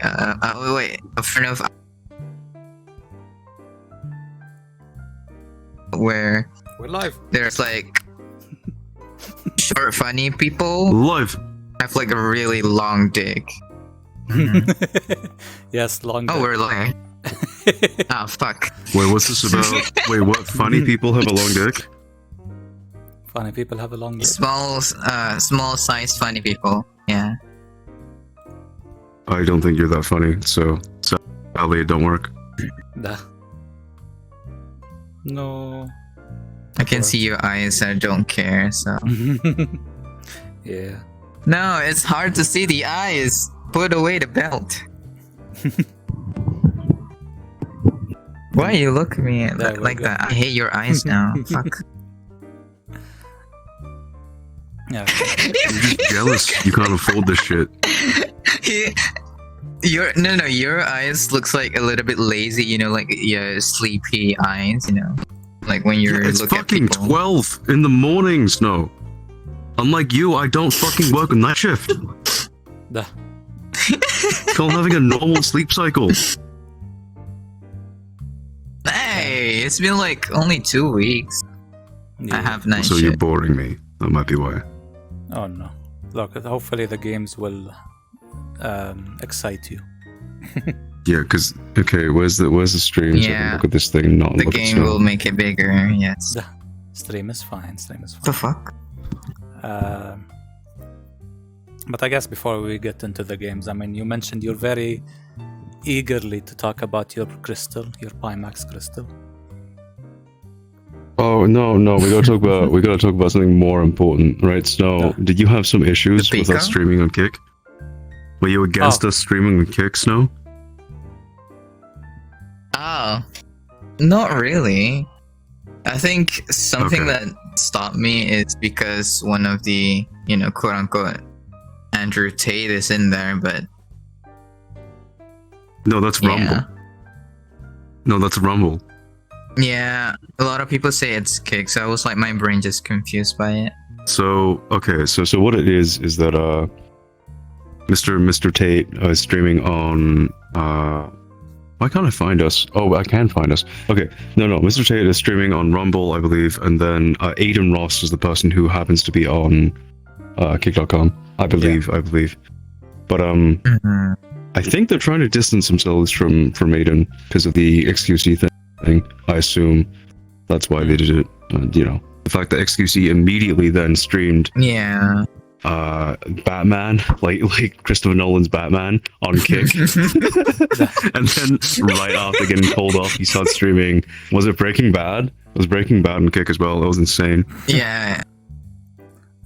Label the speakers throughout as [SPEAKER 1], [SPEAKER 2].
[SPEAKER 1] a friend of where
[SPEAKER 2] We're live.
[SPEAKER 1] there's like short, funny people
[SPEAKER 3] Live.
[SPEAKER 1] have like a really long dick.
[SPEAKER 2] Yes, long.
[SPEAKER 1] Oh, we're live. Oh fuck.
[SPEAKER 3] Wait, what's this about? Wait, what? Funny people have a long dick?
[SPEAKER 2] Funny people have a long dick.
[SPEAKER 1] Small size funny people. Yeah.
[SPEAKER 3] I don't think you're that funny, so sadly it don't work.
[SPEAKER 2] Nah. No.
[SPEAKER 1] I can see your eyes. I don't care. So
[SPEAKER 2] Yeah.
[SPEAKER 1] no, it's hard to see the eyes. Put away the belt. Why you look at me
[SPEAKER 2] There we
[SPEAKER 1] like
[SPEAKER 2] go.
[SPEAKER 1] that? I hate your eyes now. Fuck.
[SPEAKER 2] Yeah.
[SPEAKER 3] You're just jealous. You can't afford this shit.
[SPEAKER 1] Your eyes looks like a little bit lazy, you know, like your sleepy eyes, you know, like when you're
[SPEAKER 3] It's
[SPEAKER 1] looking at
[SPEAKER 3] fucking
[SPEAKER 1] people.
[SPEAKER 3] 12 in the mornings, no. Unlike you, I don't fucking work a night shift.
[SPEAKER 2] Nah.
[SPEAKER 3] Call having a normal sleep cycle.
[SPEAKER 1] Hey, it's been like only 2 weeks.
[SPEAKER 2] Yeah.
[SPEAKER 1] I have night
[SPEAKER 3] So you're
[SPEAKER 1] shift.
[SPEAKER 3] boring me. That might be why.
[SPEAKER 2] Oh no. Look, hopefully the games will excite you.
[SPEAKER 3] Yeah, because okay, where's the stream? So I can
[SPEAKER 1] Yeah.
[SPEAKER 3] look at this thing, and not
[SPEAKER 1] The
[SPEAKER 3] look at
[SPEAKER 1] game
[SPEAKER 3] stuff.
[SPEAKER 1] will make it bigger. Yes.
[SPEAKER 2] Stream is fine. Stream is
[SPEAKER 1] What the
[SPEAKER 2] fine.
[SPEAKER 1] fuck?
[SPEAKER 2] But I guess before we get into the games, I mean, you mentioned you're very eagerly to talk about your crystal, your Pimax crystal.
[SPEAKER 3] Oh no, we gotta talk about something more important, right? Snow, did you have some issues
[SPEAKER 1] The
[SPEAKER 3] with
[SPEAKER 1] Pico?
[SPEAKER 3] us streaming on Kick? Were you against us streaming on Kick, Snow?
[SPEAKER 1] Oh, not really. I think something
[SPEAKER 3] Okay.
[SPEAKER 1] that stopped me is because one of the, you know, quote unquote, Andrew Tate is in there, but
[SPEAKER 3] No, that's Rumble.
[SPEAKER 1] yeah.
[SPEAKER 3] No, that's Rumble.
[SPEAKER 1] Yeah, a lot of people say it's Kick, so I was like, my brain just confused by it.
[SPEAKER 3] So okay, so what it is that Mr. Tate is streaming on why can't I find us? Oh, I can find us. Okay, no, Mr. Tate is streaming on Rumble, I believe, and then Aiden Ross is the person who happens to be on Kick.com. I believe. But I think they're trying to distance themselves from Aiden because of the XQC thing. I assume that's why they did it. You know, the fact that XQC immediately then streamed
[SPEAKER 1] Yeah.
[SPEAKER 3] Batman, like Christopher Nolan's Batman on Kick, and then right after getting told off, he started streaming. Was it Breaking Bad? It was Breaking Bad on Kick as well. That was insane.
[SPEAKER 1] Yeah.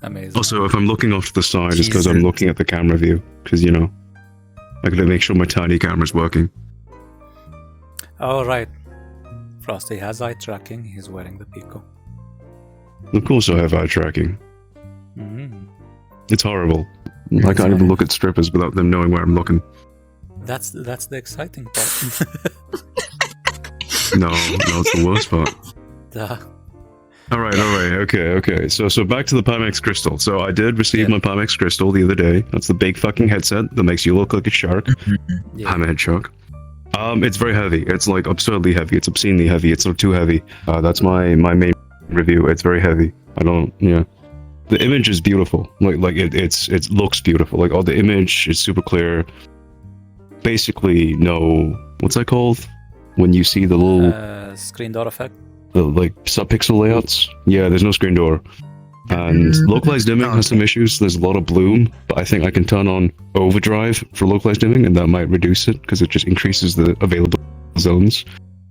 [SPEAKER 2] Amazing.
[SPEAKER 3] Also, if I'm looking off to the side, it's because I'm
[SPEAKER 1] Jesus.
[SPEAKER 3] looking at the camera view. Because you know, I gotta make sure my tiny camera's working.
[SPEAKER 2] All right. Frosty has eye tracking. He's wearing the Pico.
[SPEAKER 3] Of course, I have eye tracking.
[SPEAKER 2] Mm.
[SPEAKER 3] It's horrible. I can't even look at strippers without them knowing where I'm looking.
[SPEAKER 2] That's the exciting part.
[SPEAKER 3] No, it's the worst part.
[SPEAKER 2] Duh.
[SPEAKER 3] All right, okay. So back to the Pimax crystal. So I did receive my Pimax crystal the other day. That's the big fucking headset that makes you look like a shark.
[SPEAKER 2] Yeah.
[SPEAKER 3] Hammerhead shark. It's very heavy. It's like absurdly heavy. It's obscenely heavy. It's not too heavy. That's my main review. It's very heavy. The image is beautiful. It looks beautiful. Like, the image is super clear. Basically, no, what's that called? When you see the little
[SPEAKER 2] Screen door effect.
[SPEAKER 3] the subpixel layouts. Yeah, there's no screen door. And localized dimming has some issues. There's a lot of bloom, but I think I can turn on overdrive for localized dimming, and that might reduce it because it just increases the available zones.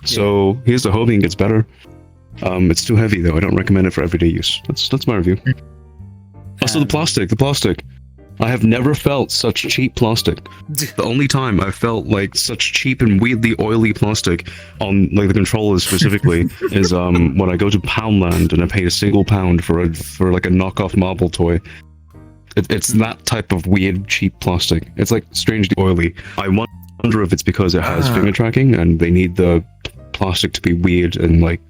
[SPEAKER 3] So here's the hoping it gets better. It's too heavy though. I don't recommend it for everyday use. That's my review. Also, the plastic. I have never felt such cheap plastic. The only time I felt like such cheap and weirdly oily plastic on like the controllers specifically is when I go to Poundland and I paid £1 for like a knockoff marble toy. It's that type of weird cheap plastic. It's like strangely oily. I wonder if it's because it has finger tracking and they need the plastic to be weird and like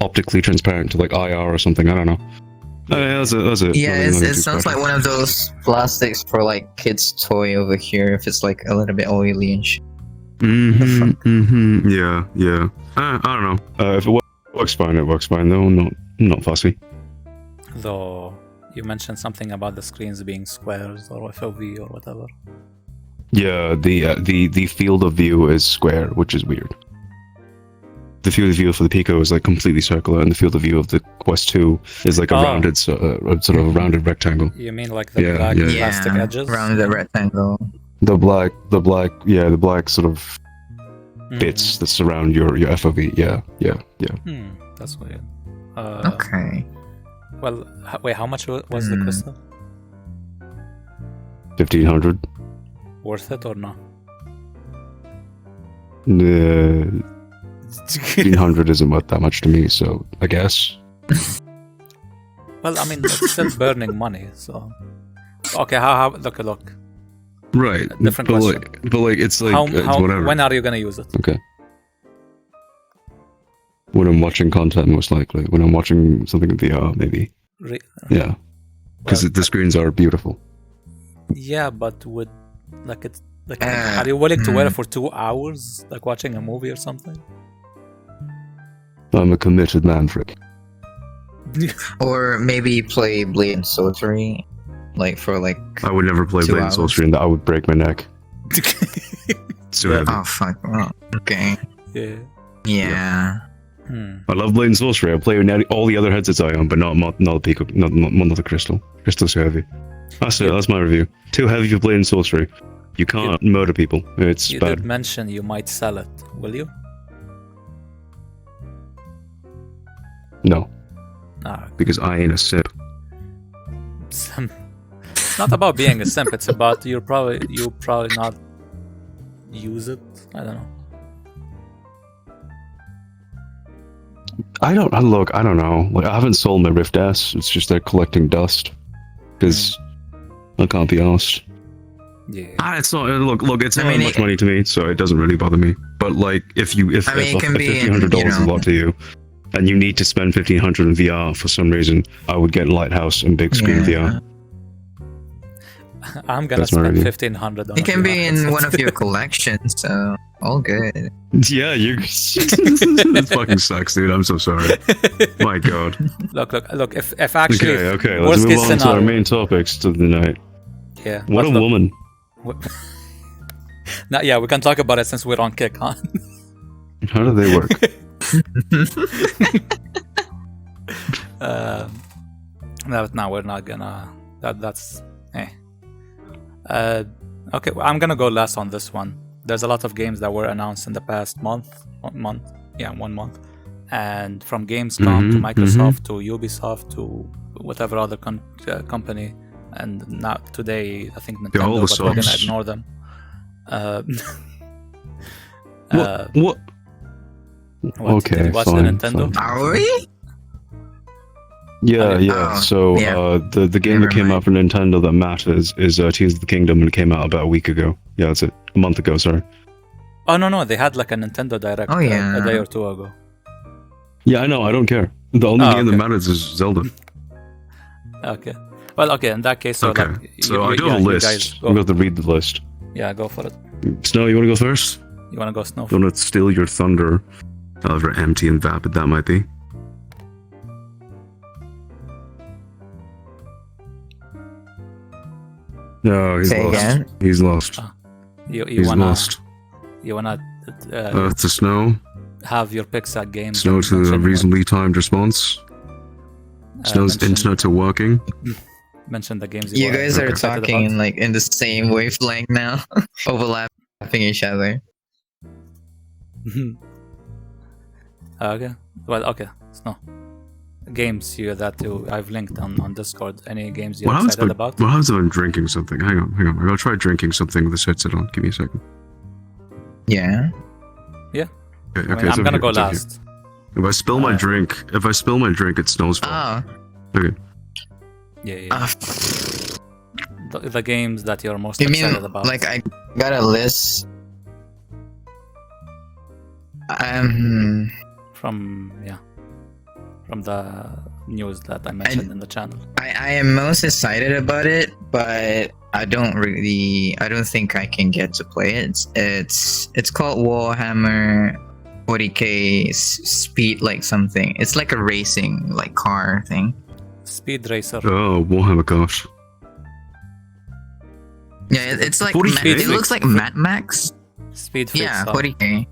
[SPEAKER 3] optically transparent to like IR or something. I don't know. Oh, yeah, that's it.
[SPEAKER 1] Yeah,
[SPEAKER 3] Nothing
[SPEAKER 1] it
[SPEAKER 3] too
[SPEAKER 1] sounds
[SPEAKER 3] special.
[SPEAKER 1] like one of those plastics for like kids' toy over here. If it's like a little bit oily and shit.
[SPEAKER 3] Yeah, yeah. I don't know. If it works fine, it works fine. Though I'm not fussy.
[SPEAKER 2] Though you mentioned something about the screens being squares or FOV or whatever.
[SPEAKER 3] Yeah, the field of view is square, which is weird. The field of view for the Pico is like completely circular, and the field of view of the Quest 2 is like a rounded, sort of a rounded rectangle.
[SPEAKER 2] You mean like the
[SPEAKER 3] Yeah,
[SPEAKER 2] black
[SPEAKER 3] yeah.
[SPEAKER 2] plastic edges?
[SPEAKER 1] around the rectangle.
[SPEAKER 3] The black sort of bits that surround your FOV. Yeah.
[SPEAKER 2] That's weird.
[SPEAKER 1] Okay.
[SPEAKER 2] Well, wait, how much was the crystal?
[SPEAKER 3] 1,500.
[SPEAKER 2] Worth it or not?
[SPEAKER 3] 1,500 isn't worth that much to me, so I guess.
[SPEAKER 2] Well, I mean, it's still burning money, so. Okay, how look.
[SPEAKER 3] Right.
[SPEAKER 2] Different
[SPEAKER 3] but
[SPEAKER 2] question.
[SPEAKER 3] like it's like it's
[SPEAKER 2] how
[SPEAKER 3] whatever.
[SPEAKER 2] when are you gonna use it?
[SPEAKER 3] Okay. When I'm watching content, most likely. When I'm watching something in VR, maybe. Yeah. Because the screens are beautiful.
[SPEAKER 2] Yeah, but would like it's like are you willing to wear it for 2 hours, like watching a movie or something?
[SPEAKER 3] I'm a committed man, Frick.
[SPEAKER 1] Or maybe play Blade and Sorcery, like for like.
[SPEAKER 3] I would never play
[SPEAKER 1] 2
[SPEAKER 3] Blade and
[SPEAKER 1] hours.
[SPEAKER 3] Sorcery, and that I would break my neck. It's too heavy.
[SPEAKER 1] Oh fuck! Oh, okay.
[SPEAKER 2] Yeah.
[SPEAKER 1] Yeah.
[SPEAKER 3] I love Blade and Sorcery. I play with all the other headsets I own, but not the Pico, not the Crystal. Crystal's too heavy. That's it. That's my review. Too heavy for Blade and Sorcery. You can't murder people. It's
[SPEAKER 2] You
[SPEAKER 3] bad.
[SPEAKER 2] did mention you might sell it. Will you?
[SPEAKER 3] No,
[SPEAKER 2] Ah,
[SPEAKER 3] because I ain't a simp.
[SPEAKER 2] it's not about being a simp. It's about you probably not use it. I don't know.
[SPEAKER 3] I don't know. Like I haven't sold my Rift S. It's just they're collecting dust because I can't be asked.
[SPEAKER 2] Yeah.
[SPEAKER 3] It's not. Look. It's
[SPEAKER 1] I
[SPEAKER 3] not
[SPEAKER 1] mean,
[SPEAKER 3] much money to me, so it doesn't really bother me. But like, if
[SPEAKER 1] I mean, it can be in,
[SPEAKER 3] $1,500 is a
[SPEAKER 1] you know-
[SPEAKER 3] lot to you, and you need to spend $1,500 in VR for some reason, I would get Lighthouse and big screen VR.
[SPEAKER 2] I'm gonna
[SPEAKER 3] That's my
[SPEAKER 2] spend
[SPEAKER 3] review.
[SPEAKER 2] 1,500 on
[SPEAKER 1] It can
[SPEAKER 2] VR
[SPEAKER 1] be in
[SPEAKER 2] headset.
[SPEAKER 1] one of your collections, so all good.
[SPEAKER 3] Yeah, you. It fucking sucks, dude. I'm so sorry. My God.
[SPEAKER 2] Look. If actually,
[SPEAKER 3] Okay. Let's
[SPEAKER 2] worst
[SPEAKER 3] move
[SPEAKER 2] case
[SPEAKER 3] on to our
[SPEAKER 2] scenario,
[SPEAKER 3] main topics to the night.
[SPEAKER 2] yeah.
[SPEAKER 3] What
[SPEAKER 2] but
[SPEAKER 3] a
[SPEAKER 2] look-
[SPEAKER 3] woman.
[SPEAKER 2] Now, yeah, we can talk about it since we're on kick, huh?
[SPEAKER 3] How do they work?
[SPEAKER 2] No, we're not gonna. That's. Okay, well, I'm gonna go last on this one. There's a lot of games that were announced in the past month. 1 month, and from Gamescom to Microsoft to Ubisoft to whatever other company, and now today I think Nintendo,
[SPEAKER 3] all the
[SPEAKER 2] but we're gonna
[SPEAKER 3] subs.
[SPEAKER 2] ignore them.
[SPEAKER 3] What?
[SPEAKER 2] What,
[SPEAKER 3] Okay,
[SPEAKER 2] did you watch
[SPEAKER 3] fine,
[SPEAKER 2] the Nintendo?
[SPEAKER 3] fine.
[SPEAKER 1] Are we?
[SPEAKER 3] Yeah,
[SPEAKER 2] Okay.
[SPEAKER 3] yeah.
[SPEAKER 1] Oh,
[SPEAKER 3] So
[SPEAKER 1] yeah.
[SPEAKER 3] the game that
[SPEAKER 1] Never
[SPEAKER 3] came
[SPEAKER 1] mind.
[SPEAKER 3] out for Nintendo that matters is Tears of the Kingdom, and it came out about a week ago. Yeah, that's it. A month ago, sorry.
[SPEAKER 2] Oh no, they had like a Nintendo Direct
[SPEAKER 1] Oh, yeah.
[SPEAKER 2] a day or two ago.
[SPEAKER 3] Yeah, I know. I don't care. The only
[SPEAKER 2] Oh,
[SPEAKER 3] game that
[SPEAKER 2] okay.
[SPEAKER 3] matters is Zelda.
[SPEAKER 2] Okay. Well, okay. In that case, so
[SPEAKER 3] Okay.
[SPEAKER 2] like,
[SPEAKER 3] So I do
[SPEAKER 2] yeah,
[SPEAKER 3] have a
[SPEAKER 2] you
[SPEAKER 3] list.
[SPEAKER 2] guys
[SPEAKER 3] I'm
[SPEAKER 2] go.
[SPEAKER 3] going to read the list.
[SPEAKER 2] Yeah, go for it.
[SPEAKER 3] Snow, you want to go first?
[SPEAKER 2] You wanna go Snow?
[SPEAKER 3] Don't want to steal your thunder, however empty and vapid that might be. No, he's
[SPEAKER 1] Say
[SPEAKER 3] lost.
[SPEAKER 1] again?
[SPEAKER 3] He's lost.
[SPEAKER 2] You
[SPEAKER 3] He's
[SPEAKER 2] wanna
[SPEAKER 3] lost. Earth to snow.
[SPEAKER 2] have your picks at games?
[SPEAKER 3] Snow
[SPEAKER 2] and
[SPEAKER 3] to a
[SPEAKER 2] mention
[SPEAKER 3] reasonably timed response. Snow's
[SPEAKER 2] mention-
[SPEAKER 3] internet to working.
[SPEAKER 2] Mention the games
[SPEAKER 1] You
[SPEAKER 2] were
[SPEAKER 1] guys are
[SPEAKER 2] excited
[SPEAKER 1] talking
[SPEAKER 2] about.
[SPEAKER 1] like in the same wavelength now, overlapping each other.
[SPEAKER 2] Okay. Well, okay. Snow. Games I've linked on Discord. Any games you're
[SPEAKER 3] What happens,
[SPEAKER 2] excited about?
[SPEAKER 3] what happens if I'm drinking something? Hang on. I'm gonna try drinking something with this headset on. Give me a second.
[SPEAKER 1] Yeah.
[SPEAKER 3] Okay,
[SPEAKER 2] I mean, I'm gonna go last.
[SPEAKER 3] If I spill my drink, it snows.
[SPEAKER 1] Oh.
[SPEAKER 3] Okay.
[SPEAKER 2] Yeah.
[SPEAKER 1] Uh,
[SPEAKER 2] The games that you're most
[SPEAKER 1] you mean
[SPEAKER 2] excited about.
[SPEAKER 1] like I got a list?
[SPEAKER 2] from from the news that I mentioned in the channel.
[SPEAKER 1] I am most excited about it, but I don't think I can get to play it. It's called Warhammer 40k Speed like something. It's like a racing like car thing.
[SPEAKER 2] Speed Racer.
[SPEAKER 3] Oh, Warhammer, gosh.
[SPEAKER 1] Yeah, it's like
[SPEAKER 3] 40K?
[SPEAKER 1] it looks like Mad Max.
[SPEAKER 2] Speed Freak
[SPEAKER 1] Yeah,
[SPEAKER 2] stuff.
[SPEAKER 1] 40k.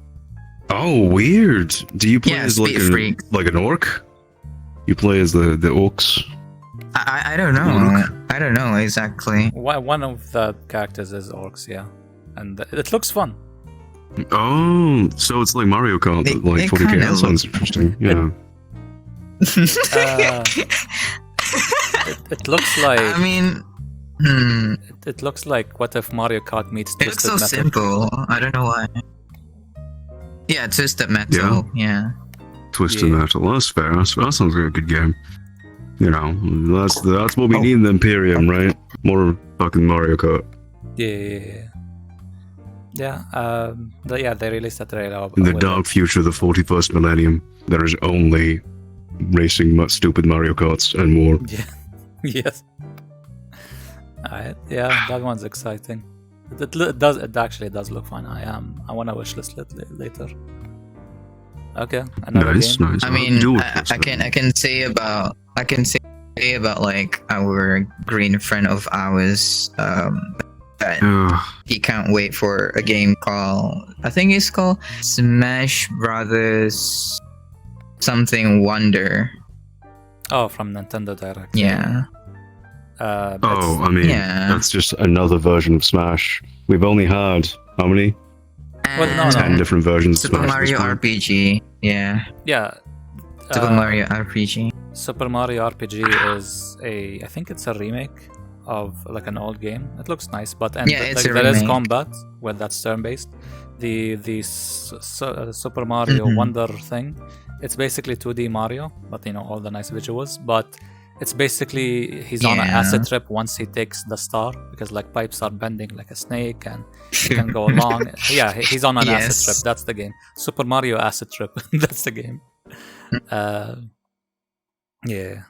[SPEAKER 3] Oh, weird. Do you play
[SPEAKER 1] Yeah,
[SPEAKER 3] as like
[SPEAKER 1] Speed Freak.
[SPEAKER 3] like an orc? You play as the orcs?
[SPEAKER 1] I don't know. I don't know exactly.
[SPEAKER 2] One of the characters is orcs, yeah, and it looks fun.
[SPEAKER 3] Oh, so it's like Mario Kart,
[SPEAKER 1] They-
[SPEAKER 3] like
[SPEAKER 1] they
[SPEAKER 3] 40k.
[SPEAKER 1] kinda
[SPEAKER 3] That sounds interesting. Yeah.
[SPEAKER 2] It looks like
[SPEAKER 1] I mean,
[SPEAKER 2] it looks like what if Mario Kart meets
[SPEAKER 1] it looks
[SPEAKER 2] Twisted
[SPEAKER 1] so
[SPEAKER 2] Metal.
[SPEAKER 1] simple. I don't know why. Yeah, Twisted Metal. Yeah.
[SPEAKER 3] Twisted
[SPEAKER 2] Yeah.
[SPEAKER 3] Metal. That's fair. That sounds like a good game. You know, that's what we need in the Imperium, right? More fucking Mario Kart.
[SPEAKER 2] Yeah. They released a trailer.
[SPEAKER 3] In the
[SPEAKER 2] with
[SPEAKER 3] dark
[SPEAKER 2] it.
[SPEAKER 3] future of the 41st millennium, there is only racing stupid Mario Karts and more.
[SPEAKER 2] Yeah. Yes. Alright. Yeah, that one's exciting. It actually does look fun. I want to wishlist it later. Okay, another
[SPEAKER 3] Nice,
[SPEAKER 2] game.
[SPEAKER 3] nice.
[SPEAKER 1] I mean,
[SPEAKER 3] Do it,
[SPEAKER 1] I can say about like our green friend of ours that he can't wait for a game called, I think it's called Smash Brothers something Wonder.
[SPEAKER 2] Oh, from Nintendo Direct.
[SPEAKER 1] Yeah.
[SPEAKER 3] Oh, I mean,
[SPEAKER 1] yeah.
[SPEAKER 3] that's just another version of Smash. We've only had, how many?
[SPEAKER 2] Well, no,
[SPEAKER 1] And
[SPEAKER 3] 10 different versions of
[SPEAKER 1] Super
[SPEAKER 3] Smash. at this
[SPEAKER 1] Mario
[SPEAKER 3] point.
[SPEAKER 1] RPG. Yeah.
[SPEAKER 2] Yeah.
[SPEAKER 1] Super Mario RPG.
[SPEAKER 2] Super Mario RPG is I think it's a remake of like an old game. It looks nice, but
[SPEAKER 1] Yeah, it's a
[SPEAKER 2] there is
[SPEAKER 1] remake.
[SPEAKER 2] combat with that's turn-based. The Super Mario
[SPEAKER 1] Mhm.
[SPEAKER 2] Wonder thing, it's basically 2D Mario, but all the nice visuals. But it's basically he's on an
[SPEAKER 1] Yeah.
[SPEAKER 2] acid trip once he takes the star, because like pipes are bending like a snake and he can go along. Yeah, he's on an acid
[SPEAKER 1] Yes.
[SPEAKER 2] trip. That's the game. Super Mario Acid Trip. That's the game. Yeah.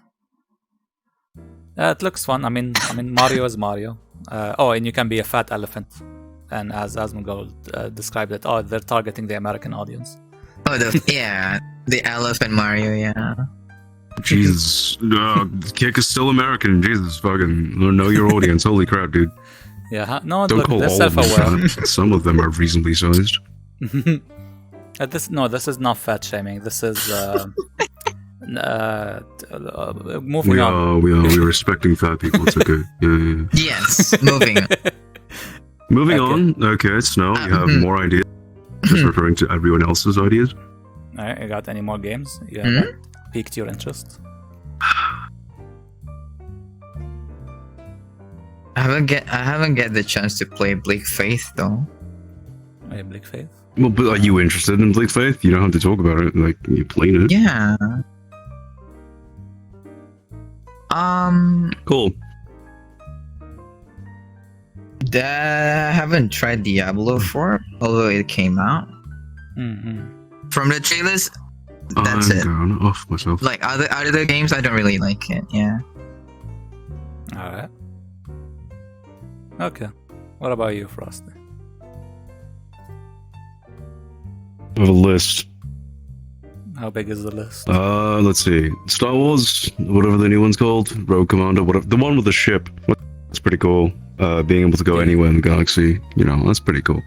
[SPEAKER 2] It looks fun. I mean, Mario is Mario. And you can be a fat elephant. And as Asmongold described it, they're targeting the American audience.
[SPEAKER 1] Oh, the Elephant Mario. Yeah.
[SPEAKER 3] Jesus. Kick is still American. Jesus, fucking know your audience. Holy crap, dude.
[SPEAKER 2] Yeah, no,
[SPEAKER 3] Don't
[SPEAKER 2] look,
[SPEAKER 3] call
[SPEAKER 2] they're
[SPEAKER 3] all of them
[SPEAKER 2] self-aware.
[SPEAKER 3] fat. Some of them are reasonably sized.
[SPEAKER 2] This is not fat shaming. This is moving
[SPEAKER 3] We
[SPEAKER 2] on.
[SPEAKER 3] are we're respecting fat people. It's okay. Yeah.
[SPEAKER 1] Yes. Moving on.
[SPEAKER 3] Moving
[SPEAKER 2] Okay.
[SPEAKER 3] on. Okay, Snow, you have
[SPEAKER 1] Mhm.
[SPEAKER 3] more ideas. Just referring to everyone else's ideas.
[SPEAKER 2] Alright, you got any more games? Yeah,
[SPEAKER 1] Hmm?
[SPEAKER 2] that piqued your interest?
[SPEAKER 1] I haven't get the chance to play Bleak Faith though.
[SPEAKER 2] Hey, Bleak Faith?
[SPEAKER 3] Well, but are you interested in Bleak Faith? You don't have to talk about it. Like, you played it.
[SPEAKER 1] Yeah.
[SPEAKER 3] Cool.
[SPEAKER 1] I haven't tried Diablo 4, although it came out.
[SPEAKER 2] Mm-hmm.
[SPEAKER 1] From the trailers, that's
[SPEAKER 3] I'm
[SPEAKER 1] it.
[SPEAKER 3] going off myself.
[SPEAKER 1] Like other games, I don't really like it. Yeah.
[SPEAKER 2] Alright. Okay. What about you, Frosty?
[SPEAKER 3] I have a list.
[SPEAKER 2] How big is the list?
[SPEAKER 3] Let's see. Star Wars, whatever the new one's called, Rogue Commander, whatever. The one with the ship. That's pretty cool. Being able to go
[SPEAKER 2] Yeah.
[SPEAKER 3] anywhere in the galaxy, that's pretty cool.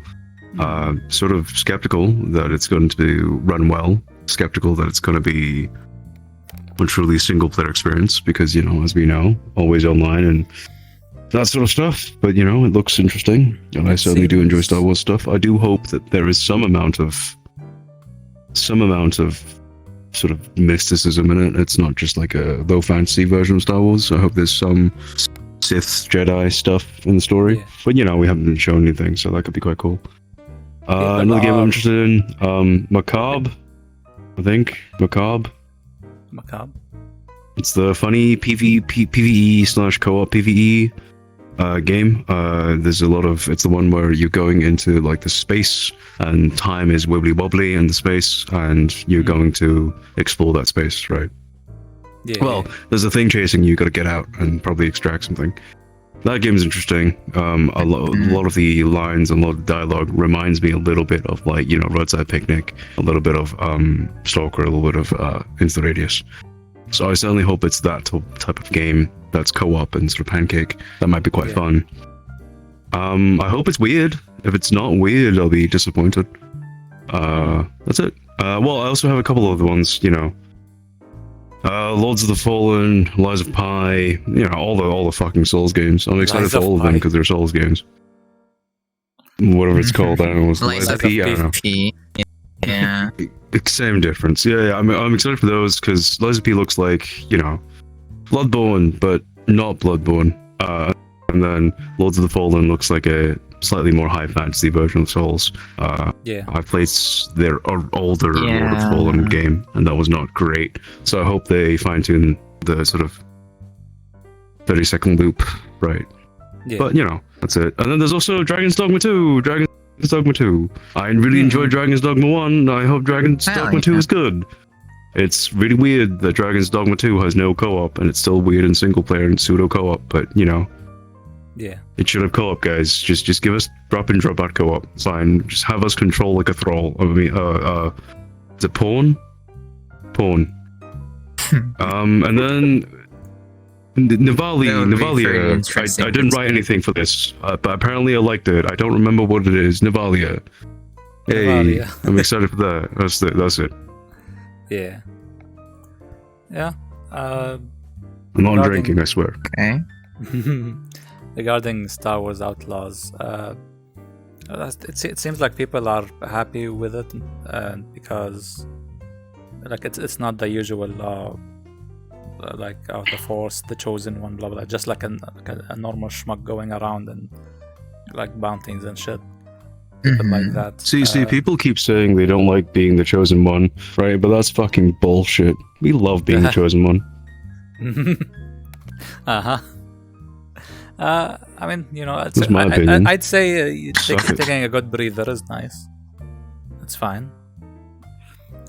[SPEAKER 3] Sort of skeptical that it's going to run well. Skeptical that it's going to be a truly single player experience because, as we know, always online and that sort of stuff. But, it looks interesting. And I certainly do enjoy Star Wars stuff. I do hope that there is some amount of sort of mysticism in it. It's not just like a low fantasy version of Star Wars. I hope there's some Sith Jedi stuff in the story.
[SPEAKER 2] Yeah.
[SPEAKER 3] But we haven't been shown anything, so that could be quite cool.
[SPEAKER 2] but,
[SPEAKER 3] Another game I'm interested in, Macabre. I think Macabre.
[SPEAKER 2] Macabre?
[SPEAKER 3] It's the funny PvE / co-op PvE game. There's a lot of. It's the one where you're going into like the space, and time is wibbly wobbly in the space, and you're going to explore that space, right?
[SPEAKER 2] Yeah.
[SPEAKER 3] Well, there's a thing chasing you. You got to get out and probably extract something. That game is interesting. A lot of the lines and a lot of dialogue reminds me a little bit of like Roadside Picnic, a little bit of Stalker, a little bit of Into the Radius. So I certainly hope it's that type of game that's co-op and sort of pancake. That might be quite fun. I hope it's weird. If it's not weird, I'll be disappointed. That's it. Well, I also have a couple other ones. Lords of the Fallen, Lies of Pi, all the fucking Souls games. I'm excited for all of them because they're Souls games. Whatever it's called, I don't know. Lies of P, I don't know.
[SPEAKER 1] Yeah.
[SPEAKER 3] Same difference. Yeah. I'm excited for those because Lies of P looks like Bloodborne, but not Bloodborne. And then Lords of the Fallen looks like a slightly more high fantasy version of Souls. I played their older Lord of the Fallen game, and that was not great. So I hope they fine tune the sort of 30-second loop, right? Yeah. But that's it. And then there's also Dragon's Dogma 2. I really enjoyed Dragon's Dogma 1. I hope Dragon's Dogma 2 is good. It's really weird that Dragon's Dogma 2 has no co-op, and it's still weird in single player and pseudo co-op, but
[SPEAKER 2] yeah,
[SPEAKER 3] it should have co-op, guys. Just give us drop in, drop out co-op. Fine. Just have us control like a thrall. I mean, is it Pawn? And then Navalia. I didn't write anything for this, but apparently I liked it. I don't remember what it is. Navalia. Hey, I'm excited for that. That's it.
[SPEAKER 2] Yeah. Yeah.
[SPEAKER 3] I'm not drinking, I swear.
[SPEAKER 1] Okay.
[SPEAKER 2] Regarding Star Wars Outlaws, it seems like people are happy with it, because like it's not the usual like the Force, the Chosen One, blah blah, just like a normal schmuck going around and like bounties and shit, like that.
[SPEAKER 3] See, people keep saying they don't like being the Chosen One, right? But that's fucking bullshit. We love being the Chosen One.
[SPEAKER 2] I mean,
[SPEAKER 3] that's my opinion.
[SPEAKER 2] I'd say taking a good breather is nice. It's fine.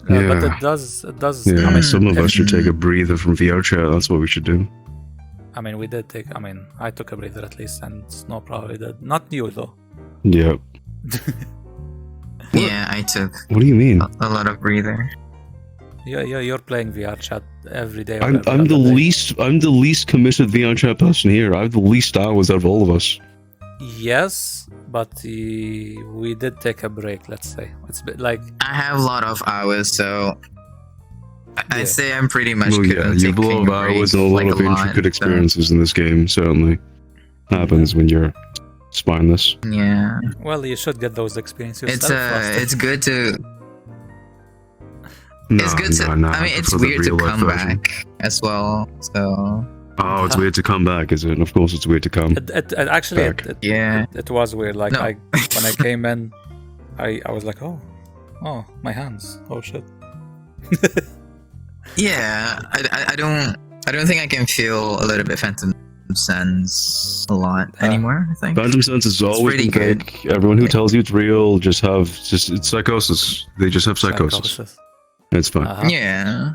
[SPEAKER 2] But it does.
[SPEAKER 3] Yeah, I mean, some of us should take a breather from vrchat. That's what we should do.
[SPEAKER 2] I mean, we did take. I mean, I took a breather at least, and Snow probably did. Not you though.
[SPEAKER 3] Yep.
[SPEAKER 1] Yeah, I took.
[SPEAKER 3] What do you mean?
[SPEAKER 1] A lot of breather.
[SPEAKER 2] Yeah, you're playing vrchat every day.
[SPEAKER 3] I'm the least committed vrchat person here. I have the least hours out of all of us.
[SPEAKER 2] Yes, but we did take a break. Let's say it's a bit like
[SPEAKER 1] I have a lot of hours, so I'd say I'm pretty much good.
[SPEAKER 3] Yeah, you have a lot of hours and a lot of intricate experiences in this game. Certainly happens when you're spineless.
[SPEAKER 1] Yeah.
[SPEAKER 2] Well, you should get those experiences.
[SPEAKER 1] It's good to.
[SPEAKER 3] No,
[SPEAKER 1] it's good to.
[SPEAKER 3] No,
[SPEAKER 1] I mean, it's weird to come back as well. So.
[SPEAKER 3] Oh, it's weird to come back, is it? And of course, it's weird to come.
[SPEAKER 2] It was weird. Like when I came in, I was like, oh, my hands. Oh shit.
[SPEAKER 1] Yeah, I don't think I can feel a little bit Phantom Sense a lot anymore. I think
[SPEAKER 3] Phantom Sense is always pretty good. Everyone who tells you it's real it's psychosis. They just have psychosis. It's fine.
[SPEAKER 1] Yeah.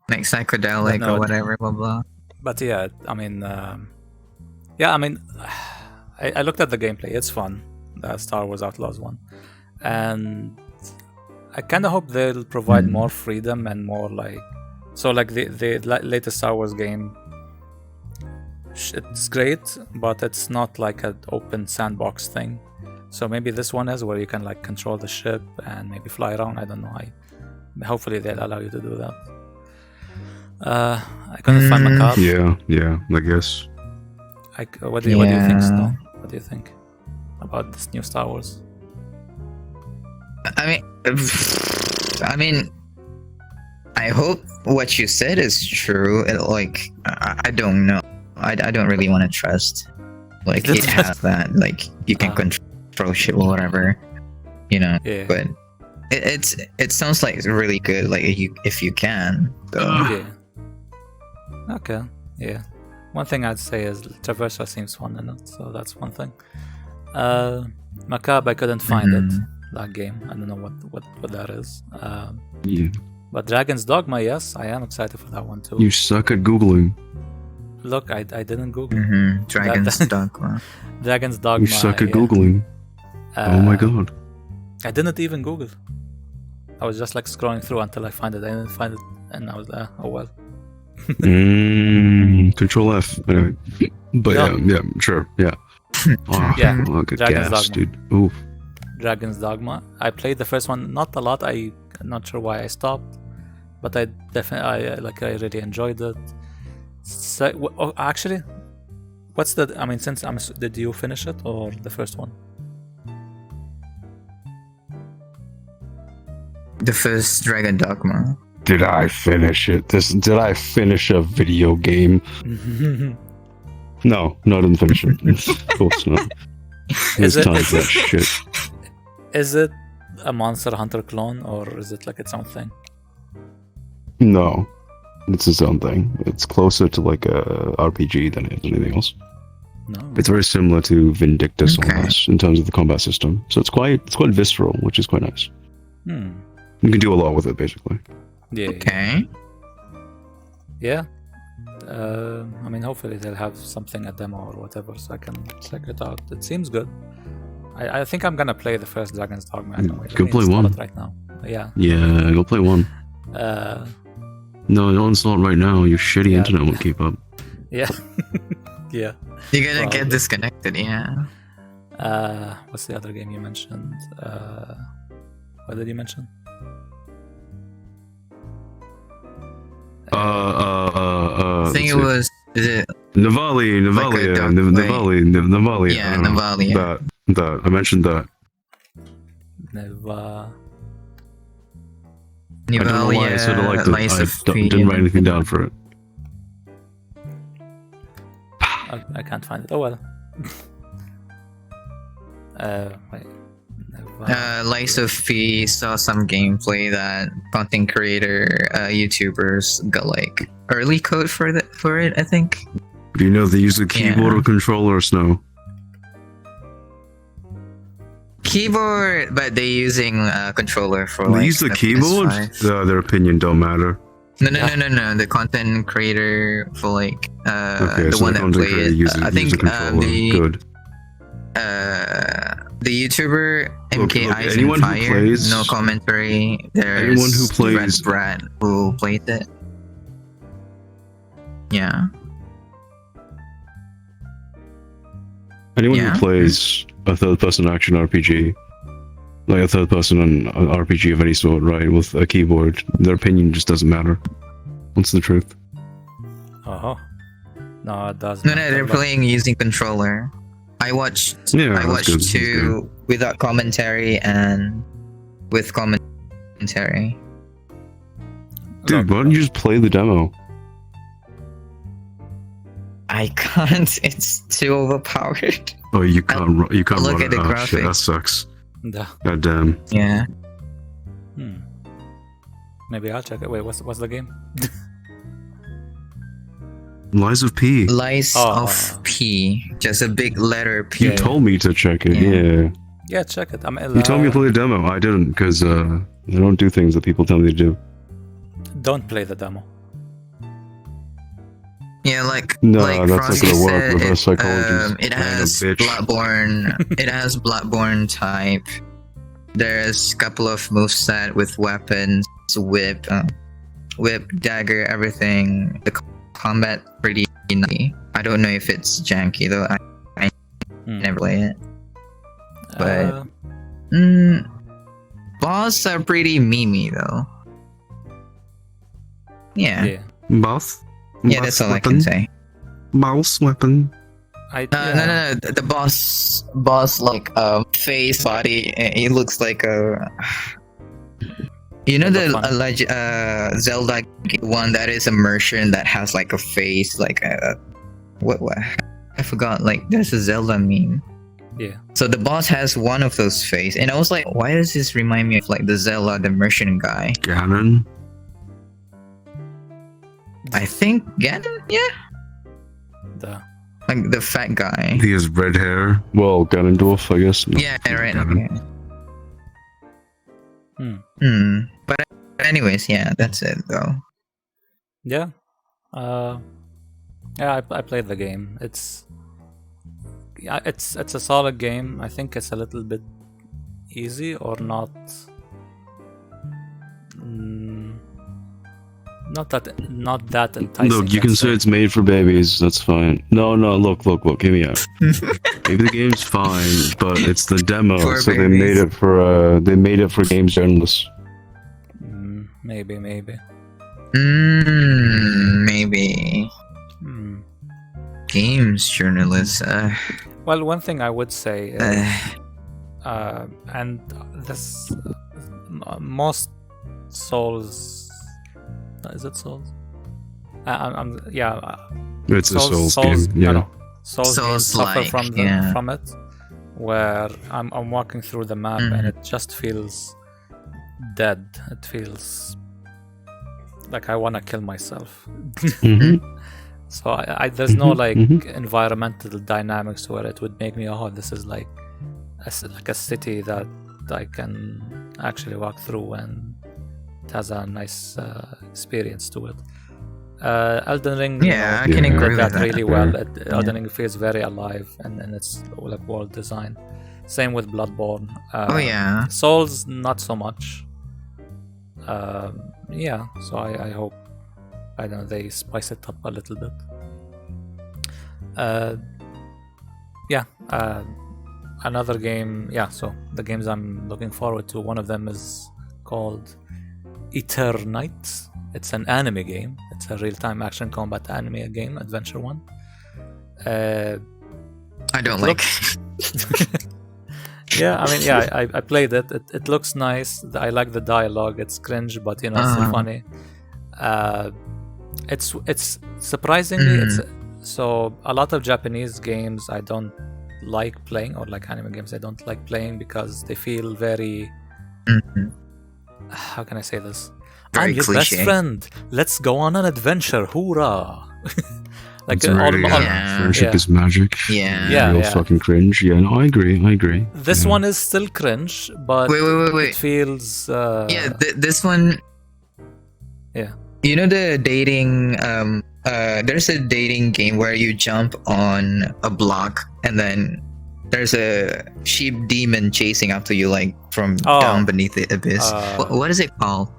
[SPEAKER 1] Like psychedelic or whatever, blah blah.
[SPEAKER 2] But yeah, I mean, I looked at the gameplay. It's fun, the Star Wars Outlaws one, and I kind of hope they'll provide more freedom and more like the latest Star Wars game. It's great, but it's not like an open sandbox thing. So maybe this one is where you can like control the ship and maybe fly around. I don't know. Hopefully they'll allow you to do that. I couldn't find my card.
[SPEAKER 3] Yeah, I guess.
[SPEAKER 2] What do you think, Snow? What do you think about this new Star Wars?
[SPEAKER 1] I mean, I hope what you said is true. I don't know. I don't really want to trust. Like it has that. Like you can control shit or whatever. Yeah. But it sounds like it's really good. Like if you can. So.
[SPEAKER 2] Yeah. Okay. Yeah. One thing I'd say is Traversa seems fun in it, so that's one thing. Macabre, I couldn't find it. That game. I don't know what that is. But Dragon's Dogma, yes, I am excited for that one too.
[SPEAKER 3] You suck at Googling.
[SPEAKER 2] Look, I didn't Google.
[SPEAKER 1] Dragon's Dogma.
[SPEAKER 2] Dragon's Dogma.
[SPEAKER 3] You suck at
[SPEAKER 2] yeah.
[SPEAKER 3] Googling. Oh my god.
[SPEAKER 2] I didn't even Google. I was just like scrolling through until I find it. I didn't find it, and I was oh well.
[SPEAKER 3] Control F. Anyway. But yeah, sure, yeah. Oh,
[SPEAKER 2] Yeah,
[SPEAKER 3] look at
[SPEAKER 2] Dragon's
[SPEAKER 3] gas,
[SPEAKER 2] Dogma.
[SPEAKER 3] dude. Ooh.
[SPEAKER 2] Dragon's Dogma. I played the first one not a lot. I'm not sure why I stopped, but I definitely I really enjoyed it. So, actually, what's the? I mean, did you finish it or the first one?
[SPEAKER 1] The first Dragon Dogma.
[SPEAKER 3] Did I finish it? Did I finish a video game? No, I didn't finish it. Of course not. It's time for that shit.
[SPEAKER 2] Is it a Monster Hunter clone or is it like its own thing?
[SPEAKER 3] No, it's its own thing. It's closer to like a RPG than it is anything else.
[SPEAKER 2] No.
[SPEAKER 3] It's very similar to Vindictus
[SPEAKER 1] Okay.
[SPEAKER 3] almost in terms of the combat system. So it's quite visceral, which is quite nice. You can do a lot with it, basically.
[SPEAKER 2] Yeah.
[SPEAKER 1] Okay.
[SPEAKER 2] Yeah. I mean, hopefully they'll have something, a demo or whatever, so I can check it out. It seems good. I think I'm gonna play the first Dragon's Dogma anyway.
[SPEAKER 3] Go play one.
[SPEAKER 2] Right now. Yeah.
[SPEAKER 3] Yeah, go play one.
[SPEAKER 2] Uh,
[SPEAKER 3] No, don't install it right now. Your shitty internet won't keep up.
[SPEAKER 2] yeah. Yeah.
[SPEAKER 1] You're gonna
[SPEAKER 2] Probably.
[SPEAKER 1] get disconnected, yeah.
[SPEAKER 2] What's the other game you mentioned? What did you mention?
[SPEAKER 1] I think it was. Is it?
[SPEAKER 3] Navalia.
[SPEAKER 1] Yeah, Navalia.
[SPEAKER 3] That I mentioned that.
[SPEAKER 2] Neva.
[SPEAKER 3] I don't know why I said I liked it. I didn't write anything down for it.
[SPEAKER 2] I can't find it. Oh well. Wait. Neva.
[SPEAKER 1] Lies of P saw some gameplay that content creator YouTubers got like early code for it. I think.
[SPEAKER 3] Do you know they use a keyboard or controller or no?
[SPEAKER 1] Keyboard, but they're using a controller for.
[SPEAKER 3] They
[SPEAKER 1] like,
[SPEAKER 3] use the
[SPEAKER 1] the
[SPEAKER 3] keyboard.
[SPEAKER 1] PS5.
[SPEAKER 3] Their opinion don't matter.
[SPEAKER 1] No. The content creator for like
[SPEAKER 3] Okay,
[SPEAKER 1] the
[SPEAKER 3] so
[SPEAKER 1] one
[SPEAKER 3] the
[SPEAKER 1] that
[SPEAKER 3] content
[SPEAKER 1] played
[SPEAKER 3] creator
[SPEAKER 1] it.
[SPEAKER 3] uses,
[SPEAKER 1] I think
[SPEAKER 3] uses a controller. Good.
[SPEAKER 1] The YouTuber MK
[SPEAKER 3] Look,
[SPEAKER 1] Eyes
[SPEAKER 3] anyone
[SPEAKER 1] and
[SPEAKER 3] who
[SPEAKER 1] Fire,
[SPEAKER 3] plays-
[SPEAKER 1] no commentary. There's
[SPEAKER 3] anyone who plays-
[SPEAKER 1] Red Brat who plays it. Yeah.
[SPEAKER 3] Anyone
[SPEAKER 1] Yeah.
[SPEAKER 3] who plays a third-person action RPG, like a third-person RPG of any sort, right, with a keyboard, their opinion just doesn't matter. What's the truth?
[SPEAKER 2] Oh. No, it doesn't.
[SPEAKER 1] No, they're playing using controller. I watched
[SPEAKER 3] Yeah,
[SPEAKER 1] I
[SPEAKER 3] that's
[SPEAKER 1] watched
[SPEAKER 3] good, that's
[SPEAKER 1] two without commentary and with commentary.
[SPEAKER 3] Dude, why don't you just play the demo?
[SPEAKER 1] I can't. It's too overpowered.
[SPEAKER 3] Oh, you can't. You can't
[SPEAKER 1] look
[SPEAKER 3] run
[SPEAKER 1] at
[SPEAKER 3] it.
[SPEAKER 1] the
[SPEAKER 3] Oh, shit, that
[SPEAKER 1] graphics.
[SPEAKER 3] sucks.
[SPEAKER 2] Duh.
[SPEAKER 3] God damn.
[SPEAKER 1] Yeah.
[SPEAKER 2] Maybe I'll check it. Wait, what's the game?
[SPEAKER 3] Lies of P.
[SPEAKER 1] Lies
[SPEAKER 2] Oh.
[SPEAKER 1] of P. Just a big letter P.
[SPEAKER 3] You told me to check it.
[SPEAKER 1] Yeah.
[SPEAKER 3] Yeah.
[SPEAKER 2] Yeah, check it. I mean,
[SPEAKER 3] You told me to play the demo. I didn't, because I don't do things that people tell me to do.
[SPEAKER 2] Don't play the demo.
[SPEAKER 1] Yeah, like
[SPEAKER 3] No,
[SPEAKER 1] like
[SPEAKER 3] that's not
[SPEAKER 1] Frosty
[SPEAKER 3] gonna work.
[SPEAKER 1] said,
[SPEAKER 3] Reverse psychology.
[SPEAKER 1] it
[SPEAKER 3] Random
[SPEAKER 1] has
[SPEAKER 3] bitch.
[SPEAKER 1] Bloodborne. It has Bloodborne type. There's a couple of moveset with weapons, whip, dagger, everything. The combat pretty nice. I don't know if it's janky though. I never play it. But boss are pretty memey though. Yeah.
[SPEAKER 2] Yeah.
[SPEAKER 3] Boss?
[SPEAKER 1] Yeah, that's all I can say.
[SPEAKER 3] Mouse weapon.
[SPEAKER 1] No. The boss like face body. It looks like a. You know the Zelda one that is immersion that has like a face like a what I forgot. Like there's a Zelda meme.
[SPEAKER 2] Yeah.
[SPEAKER 1] So the boss has one of those face, and I was like, why does this remind me of like the Zelda the immersion guy?
[SPEAKER 3] Ganon.
[SPEAKER 1] I think Ganon. Yeah.
[SPEAKER 2] Duh.
[SPEAKER 1] Like the fat guy.
[SPEAKER 3] He has red hair. Well, Ganondorf, I guess. No,
[SPEAKER 1] Yeah, right.
[SPEAKER 3] Ganon.
[SPEAKER 1] Okay. But anyways, yeah, that's it though.
[SPEAKER 2] Yeah. Yeah, I played the game. It's a solid game. I think it's a little bit easy or not. Not that enticing.
[SPEAKER 3] Look, you can say it's made for babies. That's fine. No, look. Hear me out. Maybe the game's fine, but it's the demo,
[SPEAKER 1] For
[SPEAKER 3] so
[SPEAKER 1] babies.
[SPEAKER 3] they made it for games journalists.
[SPEAKER 2] Maybe.
[SPEAKER 1] Maybe.
[SPEAKER 2] Hmm.
[SPEAKER 1] Games journalists.
[SPEAKER 2] Well, one thing I would say is, and this most Souls. Is it Souls?
[SPEAKER 3] It's a Souls game. Yeah.
[SPEAKER 2] No. Souls games suffer
[SPEAKER 1] Souls-like,
[SPEAKER 2] from it, where I'm walking through the map and it just feels dead. It feels like I want to kill myself. So there's no like environmental dynamics where it would make me, oh, this is like a city that I can actually walk through and it has a nice experience to it. Elden Ring,
[SPEAKER 1] I can agree
[SPEAKER 2] did
[SPEAKER 1] with
[SPEAKER 2] that really
[SPEAKER 1] that.
[SPEAKER 2] well. Elden Ring feels very alive and it's like world design. Same with Bloodborne. Souls, not so much. So I hope, I don't know, they spice it up a little bit. Another game, so the games I'm looking forward to, one of them is called Eternite. It's an anime game. It's a real-time action combat anime game, adventure one.
[SPEAKER 1] I don't like.
[SPEAKER 2] I played it. It looks nice. I like the dialogue. It's cringe, but it's still funny. It's surprisingly so a lot of Japanese games I don't like playing, or like anime games I don't like playing because they feel very how can I say this?
[SPEAKER 1] Very
[SPEAKER 2] I'm your
[SPEAKER 1] cliche.
[SPEAKER 2] best friend. Let's go on an adventure. Hoorah! Like
[SPEAKER 3] friendship is magic.
[SPEAKER 2] Yeah.
[SPEAKER 3] Fucking cringe. Yeah, no, I agree.
[SPEAKER 2] This one is still cringe, but
[SPEAKER 1] wait.
[SPEAKER 2] it feels
[SPEAKER 1] this one.
[SPEAKER 2] Yeah.
[SPEAKER 1] You know the dating there's a dating game where you jump on a block and then there's a sheep demon chasing after you, like from down beneath the abyss. What is it called?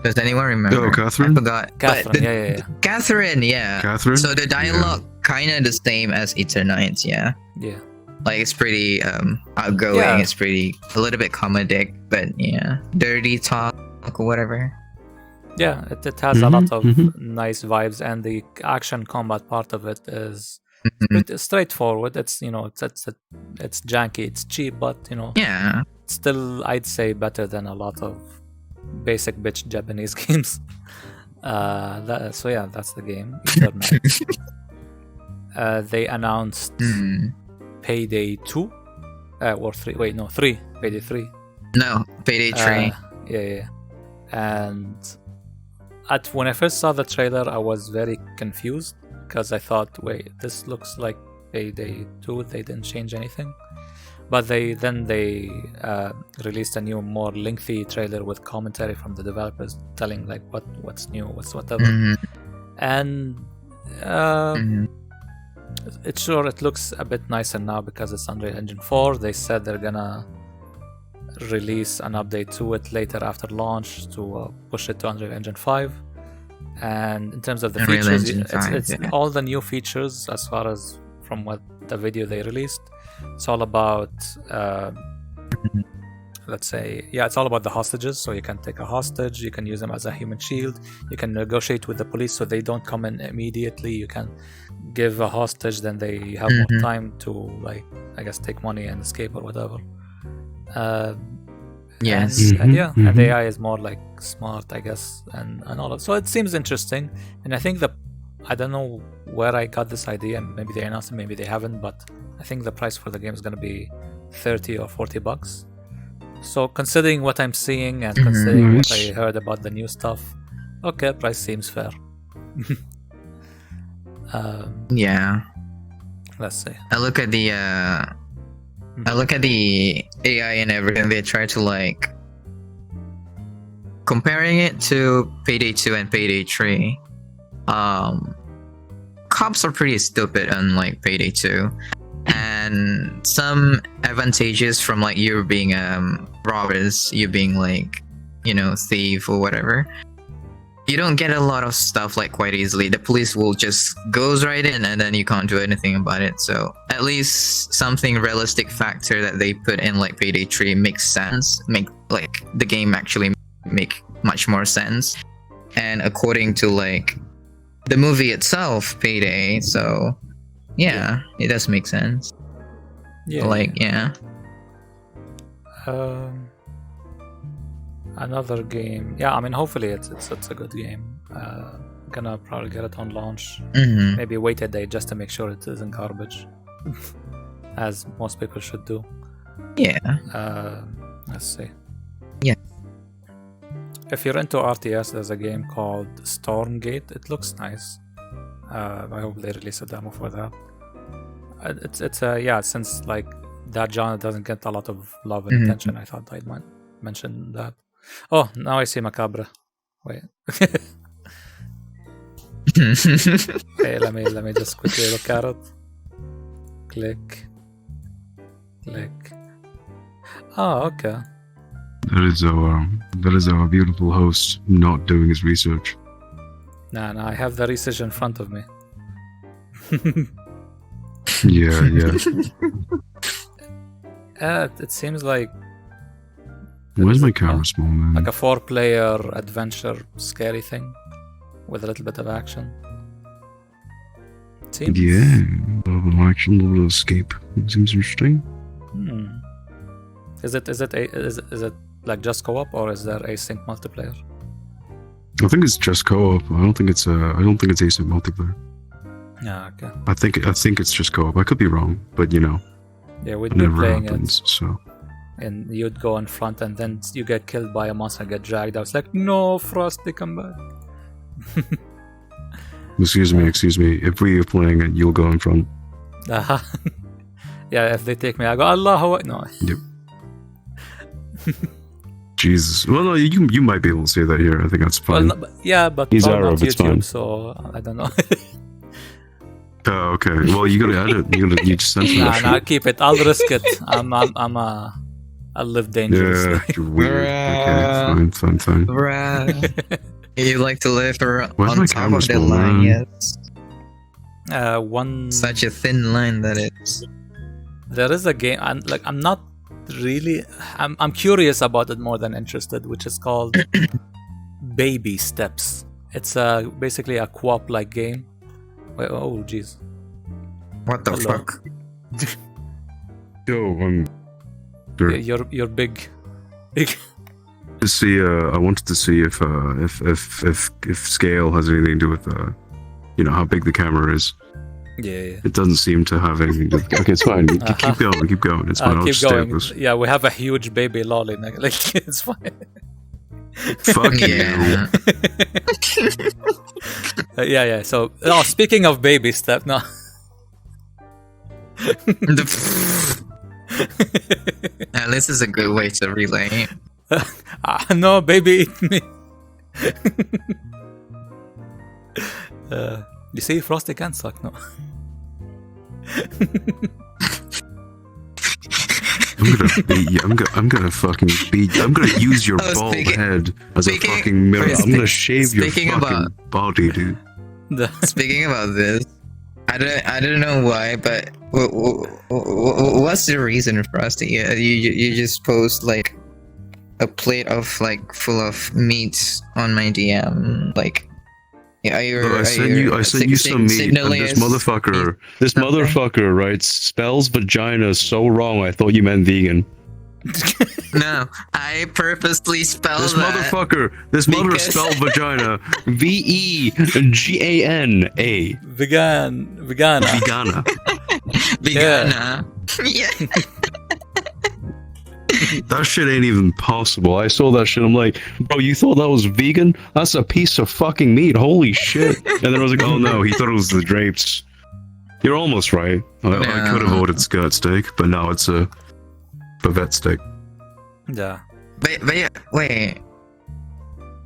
[SPEAKER 1] Does anyone remember?
[SPEAKER 3] Oh, Catherine?
[SPEAKER 1] I forgot.
[SPEAKER 2] Catherine,
[SPEAKER 1] Catherine, yeah.
[SPEAKER 3] Catherine?
[SPEAKER 1] So the dialogue kind of the same as Eternite, yeah.
[SPEAKER 2] Yeah.
[SPEAKER 1] Like it's pretty outgoing.
[SPEAKER 2] Yeah.
[SPEAKER 1] It's pretty a little bit comedic, but dirty talk or whatever.
[SPEAKER 2] Yeah, it has a lot of nice vibes, and the action combat part of it is pretty straightforward. It's it's janky, it's cheap, but still I'd say better than a lot of basic bitch Japanese games. That's the game. They announced Payday 2 or 3. Wait, no, 3. Payday 3.
[SPEAKER 1] No, Payday 3.
[SPEAKER 2] Yeah. And when I first saw the trailer, I was very confused because I thought, wait, this looks like Payday 2. They didn't change anything. But they released a new, more lengthy trailer with commentary from the developers telling like what's new, what's whatever. And it looks a bit nicer now because it's Unreal Engine 4. They said they're gonna release an update to it later after launch to push it to Unreal Engine 5. And in terms of the features, it's all the new features as far as from what the video they released. It's all about it's all about the hostages. So you can take a hostage, you can use them as a human shield, you can negotiate with the police so they don't come in immediately, you can give a hostage, then they have more time to, like, I guess, take money and escape or whatever.
[SPEAKER 1] Yes.
[SPEAKER 2] And the AI is more like smart, I guess, and all of. So it seems interesting, and I think I don't know where I got this idea. Maybe they announced it, maybe they haven't, but I think the price for the game is going to be $30 or $40. So considering what I'm seeing and considering what I heard about the new stuff, okay, price seems fair.
[SPEAKER 1] Yeah.
[SPEAKER 2] Let's see.
[SPEAKER 1] I look at the I look at the AI and everything. They try to like comparing it to Payday 2 and Payday 3. Cops are pretty stupid on like Payday 2, and some advantages from like you being robbers, you being like, you know, thief or whatever. You don't get a lot of stuff like quite easily. The police will just goes right in and then you can't do anything about it. So at least something realistic factor that they put in like Payday 3 makes sense. Make like the game actually make much more sense. And according to like the movie itself, Payday, so yeah, it does make sense.
[SPEAKER 2] Yeah.
[SPEAKER 1] Like yeah.
[SPEAKER 2] Another game. Yeah, I mean, hopefully it's a good game. Gonna probably get it on launch.
[SPEAKER 1] Mm-hmm.
[SPEAKER 2] Maybe wait a day just to make sure it isn't garbage, as most people should do.
[SPEAKER 1] Yeah.
[SPEAKER 2] Let's see.
[SPEAKER 1] Yeah.
[SPEAKER 2] If you're into RTS, there's a game called Stormgate. It looks nice. I hope they release a demo for that. It's yeah, since like that genre doesn't get a lot of love and attention, I thought I might mention that. Oh, now I see Macabre. Wait. Hey, let me just quickly look at it. Click. Oh, okay.
[SPEAKER 3] That is our beautiful host not doing his research.
[SPEAKER 2] Nah, I have the research in front of me.
[SPEAKER 3] Yeah.
[SPEAKER 2] It seems like
[SPEAKER 3] Where's my camera, small man?
[SPEAKER 2] like a 4-player adventure scary thing with a little bit of action. Seems...
[SPEAKER 3] Yeah, a little bit of action, a little bit of escape. Seems interesting.
[SPEAKER 2] Is it like just co-op or is there async multiplayer?
[SPEAKER 3] I think it's just co-op. I don't think it's async multiplayer.
[SPEAKER 2] Yeah, okay.
[SPEAKER 3] I think it's just co-op. I could be wrong, but you know,
[SPEAKER 2] Yeah, we'd
[SPEAKER 3] it
[SPEAKER 2] be
[SPEAKER 3] never
[SPEAKER 2] playing
[SPEAKER 3] happens. So
[SPEAKER 2] and you'd go in front and then you get killed by a monster and get dragged out. It's like, no, Frosty, come back.
[SPEAKER 3] excuse me. If we are playing it, you'll go in front.
[SPEAKER 2] Yeah, if they take me, I go, Allah, no.
[SPEAKER 3] Yep. Jesus. Well, no, you might be able to say that here. I think that's fine.
[SPEAKER 2] Well, but
[SPEAKER 3] He's
[SPEAKER 2] probably
[SPEAKER 3] Arab,
[SPEAKER 2] not
[SPEAKER 3] it's
[SPEAKER 2] YouTube,
[SPEAKER 3] fine.
[SPEAKER 2] so I don't know.
[SPEAKER 3] Oh, okay. Well, you gotta edit. You just censor that
[SPEAKER 2] Nah,
[SPEAKER 3] shit.
[SPEAKER 2] keep it. I'll risk it. I'll live dangerously.
[SPEAKER 3] Yeah, you're weird. Okay, fine.
[SPEAKER 1] Bruh. You like to live
[SPEAKER 3] Why's
[SPEAKER 1] on
[SPEAKER 3] my
[SPEAKER 1] top
[SPEAKER 3] camera
[SPEAKER 1] of the
[SPEAKER 3] small,
[SPEAKER 1] line,
[SPEAKER 3] man?
[SPEAKER 1] yes.
[SPEAKER 2] One.
[SPEAKER 1] Such a thin line that is.
[SPEAKER 2] There is a game. I'm not really. I'm curious about it more than interested, which is called Baby Steps. It's basically a co-op-like game. Wait, oh jeez.
[SPEAKER 1] What the
[SPEAKER 2] Hello.
[SPEAKER 1] fuck?
[SPEAKER 3] Yo, sure.
[SPEAKER 2] You're big.
[SPEAKER 3] To see, I wanted to see if scale has anything to do with how big the camera is.
[SPEAKER 2] Yeah.
[SPEAKER 3] It doesn't seem to have anything to. Okay, it's fine. Keep going. It's fine. I'll
[SPEAKER 2] Keep
[SPEAKER 3] just stay
[SPEAKER 2] going.
[SPEAKER 3] with this.
[SPEAKER 2] Yeah, we have a huge baby lolly. Like it's fine.
[SPEAKER 3] Fuck
[SPEAKER 1] Yeah.
[SPEAKER 3] you.
[SPEAKER 2] Yeah. So, speaking of baby step, no.
[SPEAKER 1] Now, this is a good way to relay.
[SPEAKER 2] No, baby, eat me. You see, Frosty can suck, no?
[SPEAKER 3] I'm gonna beat you. I'm gonna fucking beat you. I'm gonna use your
[SPEAKER 1] Oh,
[SPEAKER 3] bald head as a fucking mirror. I'm gonna shave your fucking body, dude.
[SPEAKER 1] Speaking about this, I don't know why, but what's the reason for us to you just post like a plate of like full of meat on my DM, like
[SPEAKER 3] I sent you some meat, and this motherfucker writes spells vagina so wrong. I thought you meant vegan.
[SPEAKER 1] No, I purposely spelled
[SPEAKER 3] This
[SPEAKER 1] that.
[SPEAKER 3] mother spelled vagina VEGANA.
[SPEAKER 2] Vegana.
[SPEAKER 1] Vegana. Yeah.
[SPEAKER 3] That shit ain't even possible. I saw that shit. I'm like, bro, you thought that was vegan? That's a piece of fucking meat. Holy shit. And then I was like, oh no, he thought it was the drapes. You're almost right. I could have ordered skirt steak, but no, it's a Bavette stick.
[SPEAKER 2] Yeah.
[SPEAKER 1] But yeah, wait.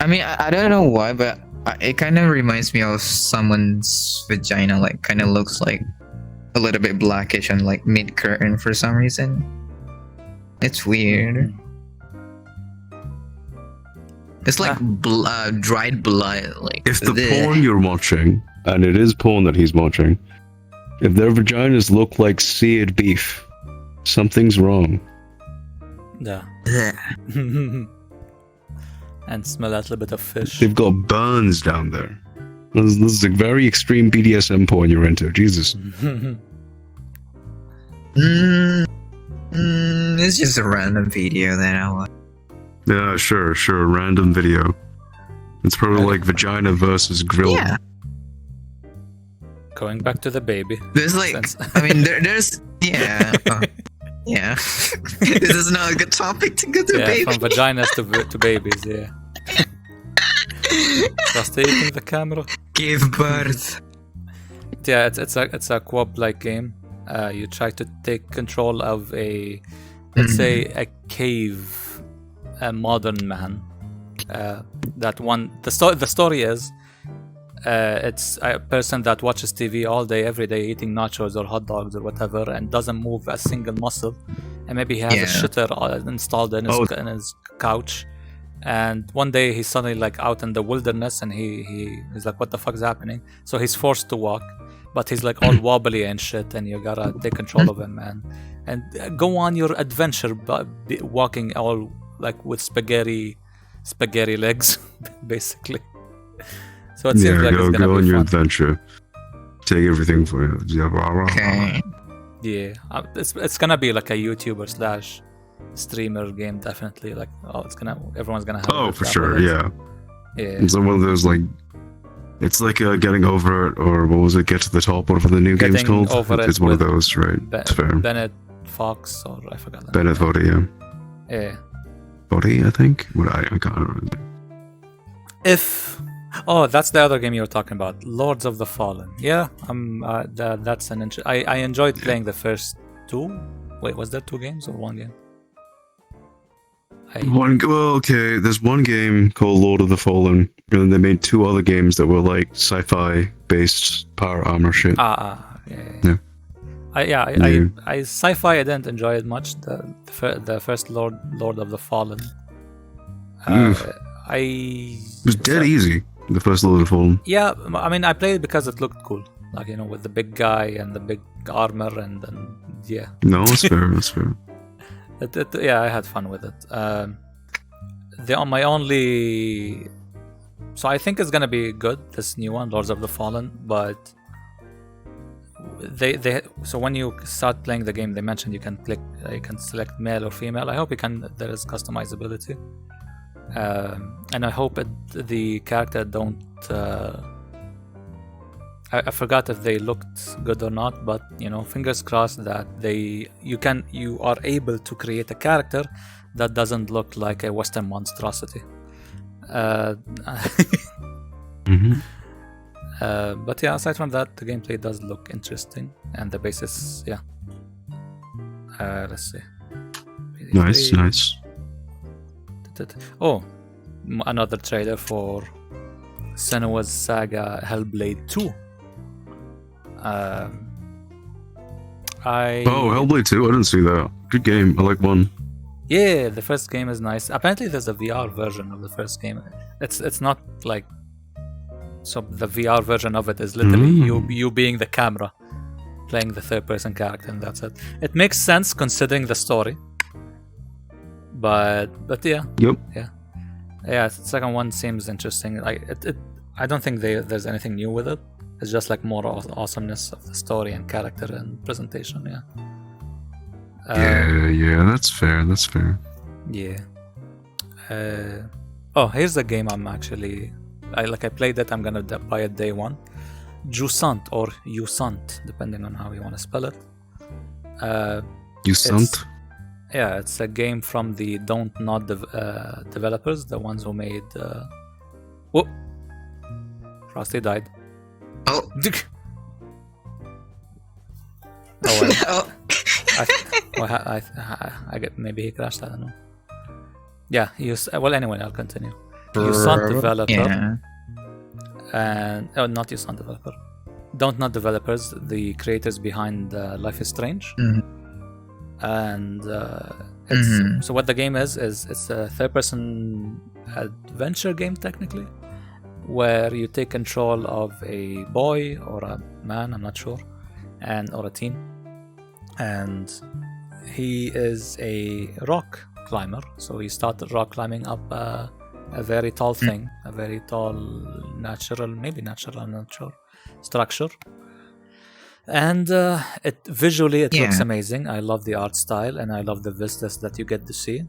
[SPEAKER 1] I mean, I don't know why, but it kind of reminds me of someone's vagina. Like, kind of looks like a little bit blackish and like mid curtain for some reason. It's weird. It's like dried blood. Like,
[SPEAKER 3] If the porn you're watching, and it is porn that he's watching, if their vaginas look like seared beef, something's wrong.
[SPEAKER 2] Yeah. And smell that little bit of fish.
[SPEAKER 3] They've got burns down there. This is a very extreme BDSM porn you're into. Jesus.
[SPEAKER 1] It's just a random video that I watched.
[SPEAKER 3] Yeah, sure. Random video. It's probably like vagina versus grill.
[SPEAKER 1] Yeah.
[SPEAKER 2] Going back to the baby.
[SPEAKER 1] There's like, I mean, there's, yeah. Yeah. This is not a good topic to go to baby.
[SPEAKER 2] From vaginas to babies, yeah. Just taking the camera.
[SPEAKER 1] Give birth.
[SPEAKER 2] Yeah, it's a co-op-like game. You try to take control of let's say a cave, a modern man. The story is, it's a person that watches TV all day, every day, eating nachos or hot dogs or whatever, and doesn't move a single muscle. And maybe he has a shitter installed in his couch. And one day he's suddenly like out in the wilderness, and he's like, what the fuck is happening? So he's forced to walk, but he's like all wobbly and shit, and you gotta take control of him, man, and go on your adventure, walking all like with spaghetti legs, basically. So it seems like it's gonna
[SPEAKER 3] go
[SPEAKER 2] be
[SPEAKER 3] on your
[SPEAKER 2] fun.
[SPEAKER 3] adventure. Take everything for you.
[SPEAKER 1] Okay.
[SPEAKER 2] Yeah, it's gonna be like a YouTuber / streamer game, definitely. Like, everyone's gonna have.
[SPEAKER 3] Oh, for sure, yeah.
[SPEAKER 2] Yeah.
[SPEAKER 3] It's one of those like, it's like getting over it, or what was it? Get to the top. Whatever the new game's called. It's one of those, right? It's fair.
[SPEAKER 2] Bennett Fox, or I forgot that.
[SPEAKER 3] Bennett Foddy, yeah.
[SPEAKER 2] Yeah.
[SPEAKER 3] Foddy, I think. I can't remember.
[SPEAKER 2] That's the other game you were talking about, Lords of the Fallen. Yeah, that's an I enjoyed playing the first two. Wait, was there 2 games or 1 game?
[SPEAKER 3] Okay, there's one game called Lord of the Fallen, and then they made 2 other games that were like sci-fi based power armor shit.
[SPEAKER 2] Yeah. Sci-fi I didn't enjoy it much. The first Lord of the Fallen.
[SPEAKER 3] It was dead easy. The first Lord of the Fallen.
[SPEAKER 2] Yeah, I mean, I played it because it looked cool, like, with the big guy and the big armor, and yeah.
[SPEAKER 3] No, that's fair. That's fair.
[SPEAKER 2] Yeah, I had fun with it. My only, so I think it's gonna be good, this new one, Lords of the Fallen, but so when you start playing the game, they mentioned you can select male or female. I hope there is customizability. And I hope the character don't. I forgot if they looked good or not, but fingers crossed that you are able to create a character that doesn't look like a Western monstrosity. But yeah, aside from that, the gameplay does look interesting, and the basis, yeah. Let's see.
[SPEAKER 3] Nice.
[SPEAKER 2] Oh, another trailer for Senua's Saga Hellblade 2.
[SPEAKER 3] Hellblade 2? I didn't see that. Good game. I like 1.
[SPEAKER 2] Yeah, the first game is nice. Apparently there's a VR version of the first game. It's not like, so the VR version of it is literally you being the camera, playing the third person character, and that's it. It makes sense considering the story. But yeah.
[SPEAKER 3] Yep.
[SPEAKER 2] Yeah, the second one seems interesting. Like I don't think there's anything new with it. It's just like more awesomeness of the story and character and presentation. Yeah.
[SPEAKER 3] Yeah, that's fair.
[SPEAKER 2] Yeah. Here's a game I'm actually I played it. I'm gonna buy it day 1. Jusant or Usant, depending on how you want to spell it.
[SPEAKER 3] Usant.
[SPEAKER 2] Yeah, it's a game from the Don't Nod developers, the ones who made. Whoa! Frosty died.
[SPEAKER 1] Oh.
[SPEAKER 2] Oh well. Maybe he crashed. I don't know. Yeah. Well, anyway, I'll continue. Usant developer.
[SPEAKER 1] Yeah.
[SPEAKER 2] And not Usant developer. Don't Not developers, the creators behind Life is Strange. And so what the game is it's a third-person adventure game technically, where you take control of a boy or a man, I'm not sure, or a teen, and he is a rock climber. So he started rock climbing up a very tall thing, a very tall maybe natural, I'm not sure, structure. And visually it looks amazing. I love the art style and I love the vistas that you get to see.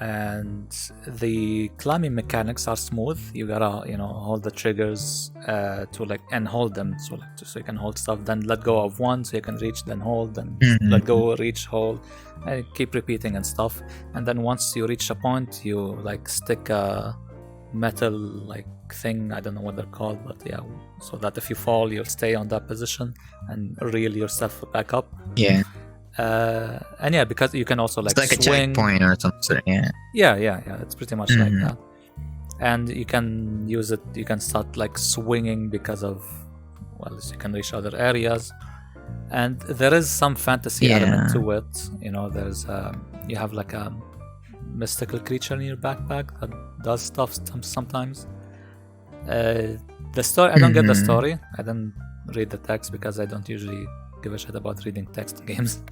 [SPEAKER 2] And the climbing mechanics are smooth. You gotta, hold the triggers and hold them so you can hold stuff. Then let go of one so you can reach. Then hold. Then let go, reach, hold. And keep repeating and stuff. And then once you reach a point, you stick a metal thing. I don't know what they're called, but yeah. So that if you fall, you'll stay on that position and reel yourself back up.
[SPEAKER 1] Yeah.
[SPEAKER 2] And yeah, because you can also
[SPEAKER 1] it's like
[SPEAKER 2] swing.
[SPEAKER 1] a checkpoint or something.
[SPEAKER 2] Yeah. It's pretty much like that. And you can use it. You can start swinging because of you can reach other areas. And there is some fantasy element to it. There's you have a mystical creature in your backpack that does stuff sometimes. The story, I don't get the story. I didn't read the text because I don't usually give a shit about reading text in games.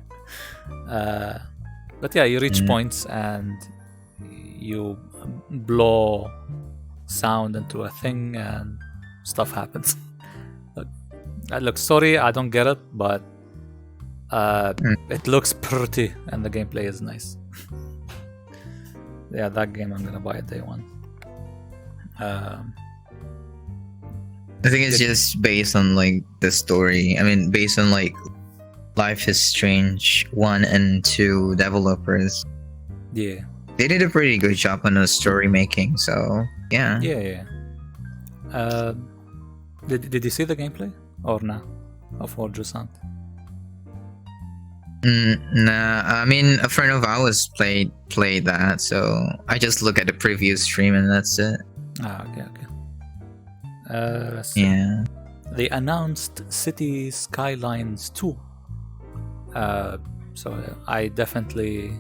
[SPEAKER 2] But yeah, you reach points and you blow sound into a thing and stuff happens. Look, sorry, I don't get it, but it looks pretty and the gameplay is nice. Yeah, that game I'm gonna buy it day one.
[SPEAKER 1] I think it's just based on the story. I mean, based on Life is Strange 1 and 2 developers.
[SPEAKER 2] Yeah.
[SPEAKER 1] They did a pretty good job on the story making, so yeah.
[SPEAKER 2] Yeah. Did you see the gameplay or not of Vrchat?
[SPEAKER 1] Nah, I mean a friend of ours played that, so I just look at the preview stream and that's it.
[SPEAKER 2] Okay. Let's see.
[SPEAKER 1] Yeah.
[SPEAKER 2] They announced City Skylines 2. So I definitely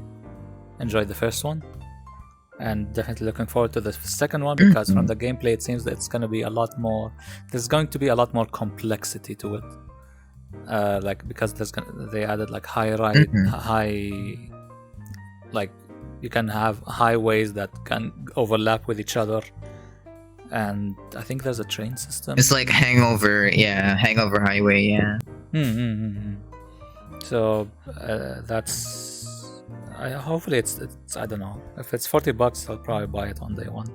[SPEAKER 2] enjoyed the first one, and definitely looking forward to the second one because from the gameplay it seems that it's going to be a lot more. There's going to be a lot more complexity to it. Because they added you can have highways that can overlap with each other. And I think there's a train system.
[SPEAKER 1] It's like Hangover Highway, yeah.
[SPEAKER 2] So that's. Hopefully it's. I don't know. If it's $40, I'll probably buy it on day one.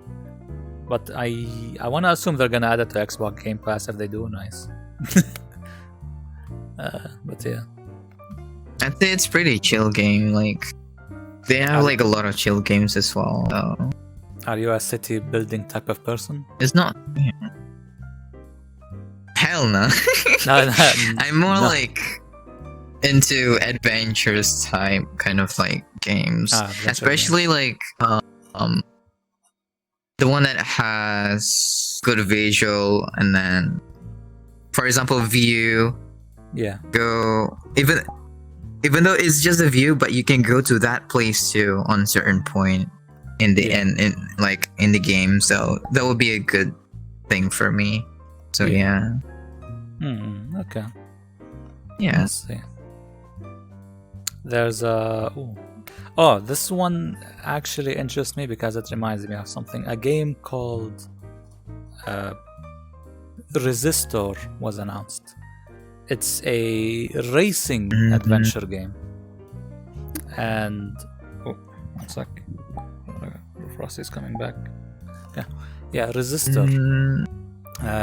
[SPEAKER 2] But I want to assume they're gonna add it to Xbox Game Pass. If they do, nice. But yeah.
[SPEAKER 1] I'd say it's pretty chill game. They have a lot of chill games as well. So.
[SPEAKER 2] Are you a city building type of person?
[SPEAKER 1] It's not. Yeah. Hell no.
[SPEAKER 2] No.
[SPEAKER 1] I'm more into adventures type kind of games, especially the one that has good visual and then, for example, view.
[SPEAKER 2] Yeah.
[SPEAKER 1] Go even though it's just a view, but you can go to that place too on certain point. In the end, in the game, so that would be a good thing for me. So yeah.
[SPEAKER 2] Okay.
[SPEAKER 1] Yeah.
[SPEAKER 2] Let's see. There's this one actually interests me because it reminds me of something. A game called Resistor was announced. It's a racing adventure game. And one sec. Frosty's coming back. Yeah, Resistor.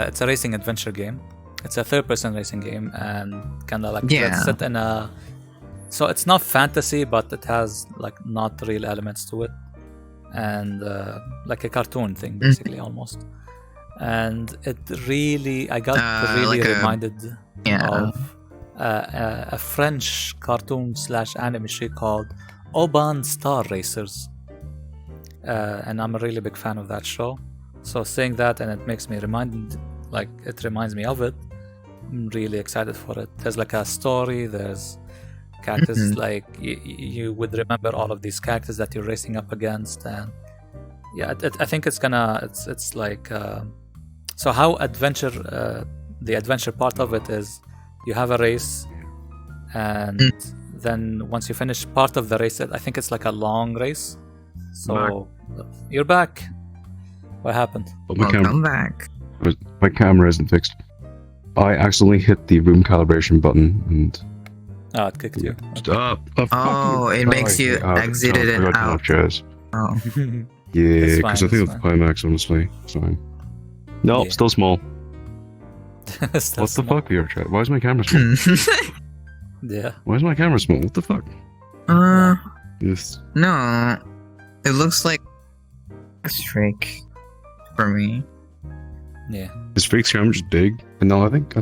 [SPEAKER 2] It's a racing adventure game. It's a third-person racing game, and kind of it's set in a. So it's not fantasy, but it has not real elements to it, and a cartoon thing basically almost. And it really, I got really reminded of a French cartoon / anime show called Oban Star Racers. And I'm a really big fan of that show. So seeing that, and it makes me it reminds me of it. I'm really excited for it. There's like a story, there's characters, like you would remember all of these characters that you're racing up against, and yeah, I think it's like so how the adventure part of it is you have a race, and then once you finish part of the race, I think it's like a long race. So you're back. What happened?
[SPEAKER 3] But
[SPEAKER 1] Welcome back.
[SPEAKER 3] my camera isn't fixed. I accidentally hit the room calibration button and
[SPEAKER 2] it kicked you.
[SPEAKER 3] stop.
[SPEAKER 1] Oh, it makes you exited and out. Oh.
[SPEAKER 3] Yeah, because I think it's Pimax, honestly. It's fine. No, still small. What the fuck, VRChat? Why is my camera small?
[SPEAKER 2] Yeah.
[SPEAKER 3] Why is my camera small? What the fuck? Yes.
[SPEAKER 1] No. It looks like a streak for me.
[SPEAKER 2] Yeah.
[SPEAKER 3] Is Freak's camera just big? No, I think.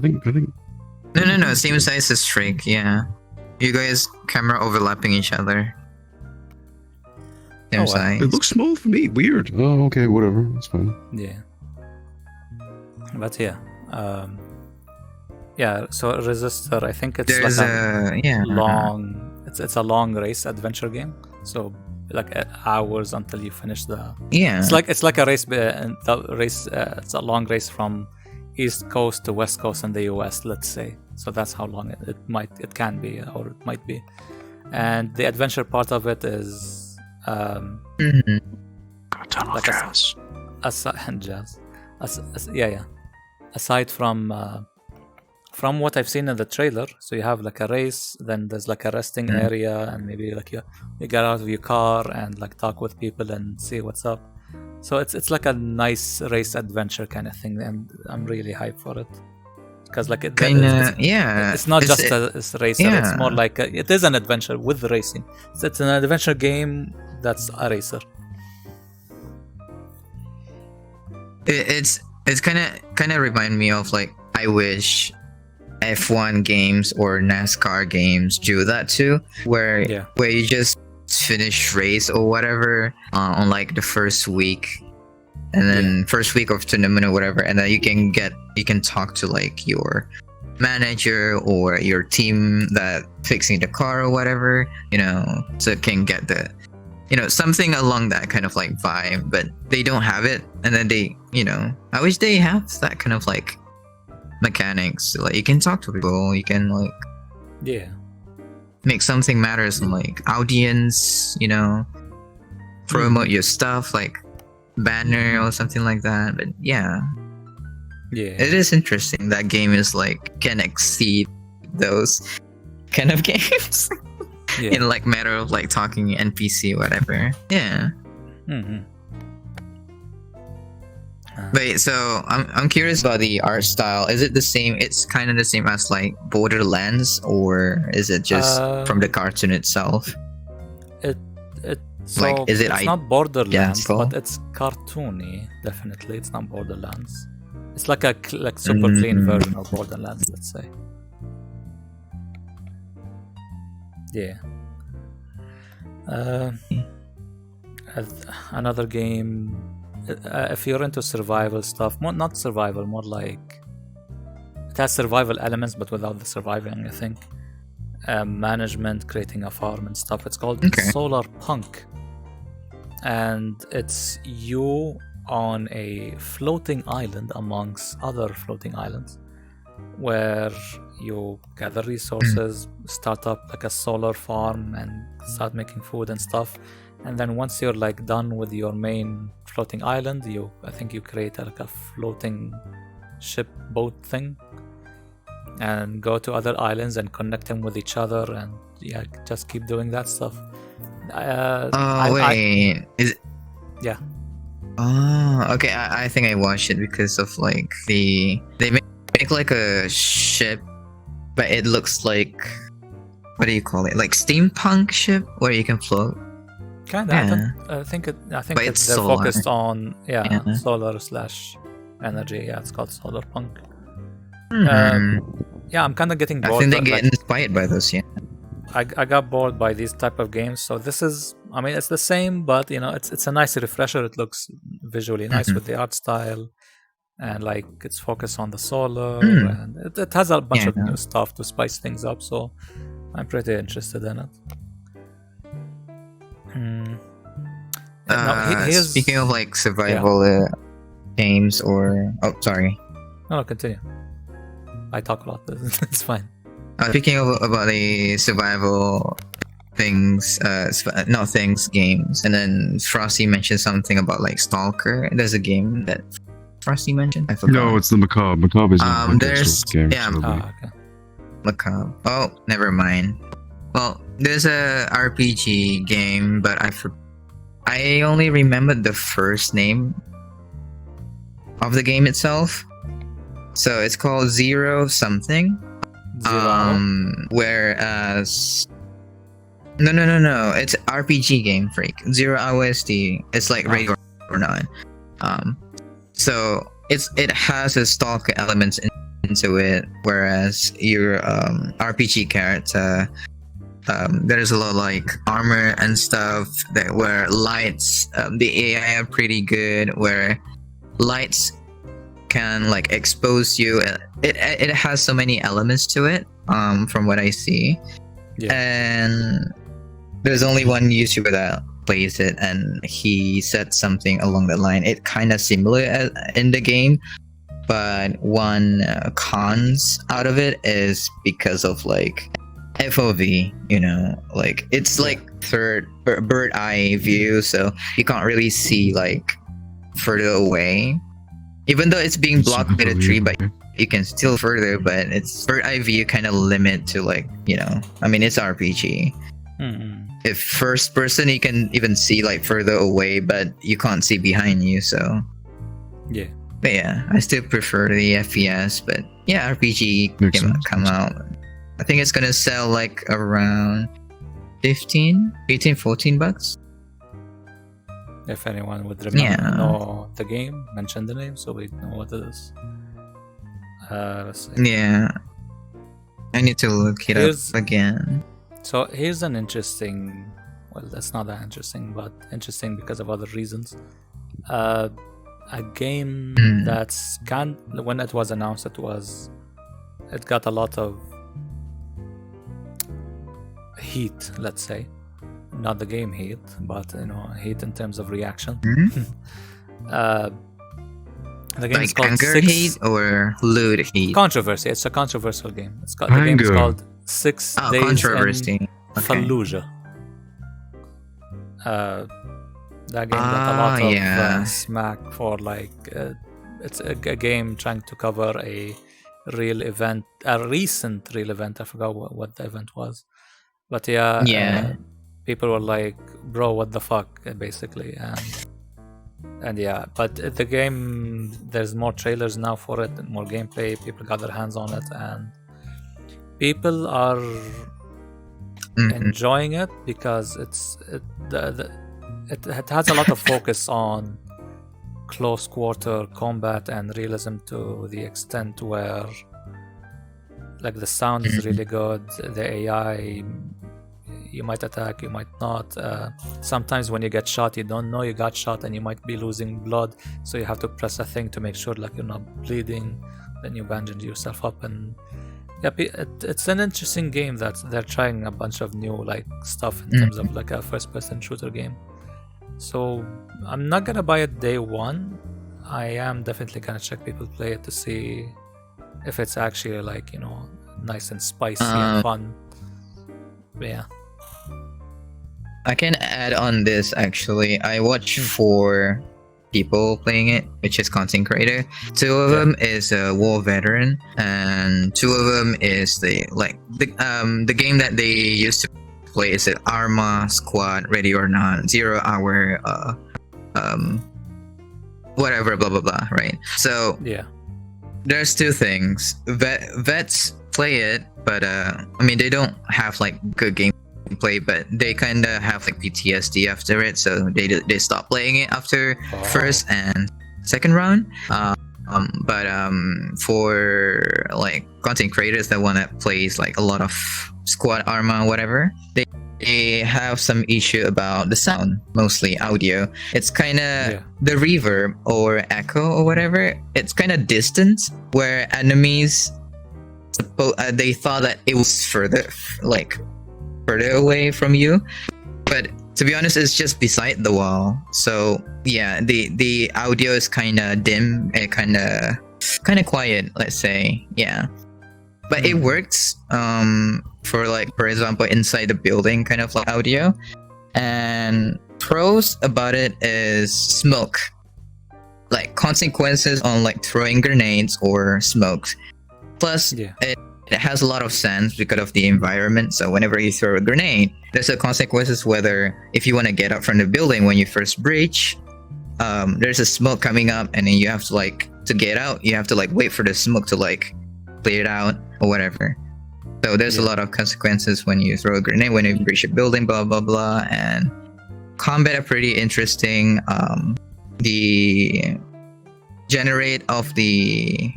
[SPEAKER 1] No. Same size as Streak, yeah. You guys camera overlapping each other. Same size.
[SPEAKER 3] It looks small for me. Weird. Oh, okay, whatever. It's fine.
[SPEAKER 2] Yeah. But yeah. So Resistor, I think it's
[SPEAKER 1] There's
[SPEAKER 2] like a long. It's a long race adventure game. So like hours until you finish the.
[SPEAKER 1] Yeah.
[SPEAKER 2] It's like a race. It's a long race from East Coast to West Coast in the US, let's say. So that's how long it can be, or it might be. And the adventure part of it is
[SPEAKER 3] like jazz.
[SPEAKER 2] Jazz. Aside from what I've seen in the trailer, so you have like a race, then there's like a resting area, and maybe like you get out of your car and like talk with people and see what's up. So it's like a nice race adventure kind of thing, and I'm really hyped for it because like it's not just a racer.
[SPEAKER 1] Yeah.
[SPEAKER 2] It's more like it is an adventure with racing. So it's an adventure game that's a racer.
[SPEAKER 1] It's kind of remind me of like I wish F1 games or NASCAR games do that too, where you just finish race or whatever on like the first week, and then first week of tournament or whatever, and then you can talk to like your manager or your team that fixing the car or whatever, so it can get the something along that kind of like vibe. But they don't have it, and then I wish they have that kind of like mechanics. Like you can talk to people, you can like make something matters in like audience, promote your stuff like banner or something like that. But it is interesting that game is like can exceed those kind of games in like matter of like talking NPC or whatever. Wait, so I'm curious about the art style. Is it the same? It's kind of the same as like Borderlands, or is it just from the cartoon itself?
[SPEAKER 2] It's not Borderlands, but it's cartoony. Definitely, it's not Borderlands. It's like a super clean version of Borderlands, let's say. Yeah. Another game. If you're into survival stuff, not survival, more like it has survival elements, but without the surviving, I think. Management, creating a farm and stuff. It's called Solar Punk, and it's you on a floating island amongst other floating islands, where you gather resources, start up like a solar farm, and start making food and stuff. And then once you're like done with your main floating island, I think you create like a floating ship boat thing, and go to other islands and connect them with each other, and just keep doing that stuff.
[SPEAKER 1] Is it?
[SPEAKER 2] Yeah.
[SPEAKER 1] Oh, okay. I think I watched it because of like they make like a ship, but it looks like, what do you call it? Like steampunk ship where you can float.
[SPEAKER 2] Kinda. Yeah. I think they're
[SPEAKER 1] solar.
[SPEAKER 2] Focused on solar / energy. Yeah, it's called Solar Punk. yeah, I'm kind of getting
[SPEAKER 1] I
[SPEAKER 2] bored.
[SPEAKER 1] think they
[SPEAKER 2] but,
[SPEAKER 1] get
[SPEAKER 2] like,
[SPEAKER 1] inspired by those. Yeah.
[SPEAKER 2] I got bored by these type of games, so this is, I mean, it's the same, but you know, it's a nice refresher. It looks visually nice with the art style, and like it's focused on the solar, and it has a bunch of new stuff to spice things up. So I'm pretty interested in it.
[SPEAKER 1] Speaking of like survival games, or sorry.
[SPEAKER 2] No, continue. I talk a lot. It's fine.
[SPEAKER 1] Speaking of about the survival things, not things, games, and then Frosty mentioned something about like Stalker. There's a game that Frosty mentioned. I forgot.
[SPEAKER 3] No, it's the Macabre. Macabre is
[SPEAKER 1] there's
[SPEAKER 3] game.
[SPEAKER 2] Okay.
[SPEAKER 1] Macabre. Oh, never mind. Well, there's a RPG game, but I only remembered the first name of the game itself. So it's called Zero something. Whereas no, it's RPG game freak. Zero OST. It's like regular or not. So it has a stalker elements into it, whereas your RPG character, there's a lot of like armor and stuff that where lights, the AI are pretty good, where lights can like expose you. It has so many elements to it, from what I see. And there's only one YouTuber that plays it, and he said something along the line. It kind of similar in the game, but one cons out of it is because of like FOV, you know, like it's like third bird eye view, so you can't really see like further away, even though it's being blocked by the tree, but you can still further. But it's bird eye view kind of limit to like, you know, I mean, it's RPG. If first person, you can even see like further away, but you can't see behind you. So
[SPEAKER 2] yeah.
[SPEAKER 1] But yeah, I still prefer the FPS. But yeah, RPG come out. I think it's gonna sell like around 15, 18, 14 bucks.
[SPEAKER 2] If anyone would remember know the game, mention the name so we know what it is. Let's see.
[SPEAKER 1] Yeah, I need to look it up again.
[SPEAKER 2] So here's an interesting, well, that's not that interesting, but interesting because of other reasons. A game that's when it was announced, it got a lot of heat, let's say. Not the game heat, but you know, heat in terms of reaction. The game
[SPEAKER 1] like
[SPEAKER 2] is called
[SPEAKER 1] anger heat or lewd heat?
[SPEAKER 2] Controversy. It's a controversial game. The game is called 6 Days
[SPEAKER 1] Controversy.
[SPEAKER 2] in Fallujah. That game got a lot of smack for like it's a game trying to cover a real event, a recent real event. I forgot what the event was, but people were like, "Bro, what the fuck?" basically, and yeah. But the game, there's more trailers now for it, and more gameplay. People got their hands on it, and people are enjoying it because it has a lot of focus on close quarter combat and realism, to the extent where like the sound is really good. The AI, you might attack, you might not. Sometimes when you get shot, you don't know you got shot and you might be losing blood, so you have to press a thing to make sure like you're not bleeding. Then you bandage yourself up, and it's an interesting game that they're trying a bunch of new like stuff in terms of like a first-person shooter game. So I'm not gonna buy it day one. I am definitely gonna check people play it to see if it's actually like, you know, nice and spicy and fun. But yeah,
[SPEAKER 1] I can add on this actually. I watched 4 people playing it, which is content creator. 2 of them is a war veteran, and 2 of them is the game that they used to play is an Arma Squad, Ready or Not, 0 hour, whatever, blah blah blah, right? So there's 2 things. Vets play it, but I mean, they don't have like good gameplay, but they kind of have like PTSD after it, so they stop playing it after first and second round. But for like content creators that want to plays like a lot of squad armor, whatever, they have some issue about the sound, mostly audio. It's kind of the reverb or echo or whatever. It's kind of distant where enemies they thought that it was further away from you, but to be honest, it's just beside the wall. So yeah, the audio is kind of dim and kind of quiet, let's say. Yeah, but it works for example inside the building kind of like audio. And pros about it is smoke, like consequences on like throwing grenades or smokes. Plus it has a lot of sense because of the environment. So whenever you throw a grenade, there's a consequences whether if you want to get up from the building when you first breach, there's a smoke coming up, and then you have to to get out, you have to wait for the smoke to clear it out or whatever. So there's a lot of consequences when you throw a grenade, when you breach a building, blah blah blah. And combat are pretty interesting. The generate of the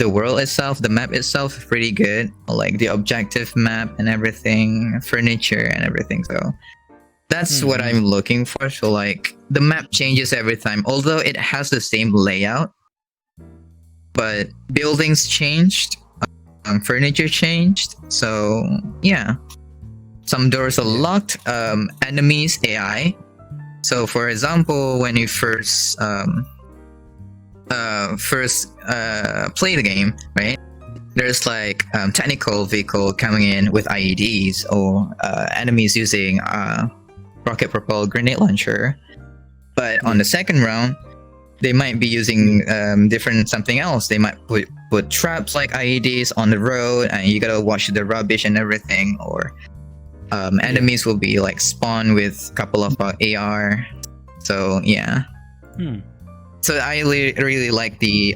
[SPEAKER 1] world itself, the map itself is pretty good, like the objective map and everything, furniture and everything. So that's what I'm looking for. So the map changes every time, although it has the same layout, but buildings changed, furniture changed. So yeah, some doors are locked, enemies AI. So for example, when you first play the game, right, there's technical vehicle coming in with IEDs, or enemies using rocket propelled grenade launcher. But on the second round, they might be using different something else. They might put traps like IEDs on the road, and you gotta watch the rubbish and everything. Or enemies will be spawn with a couple of AR. So yeah. So I really like the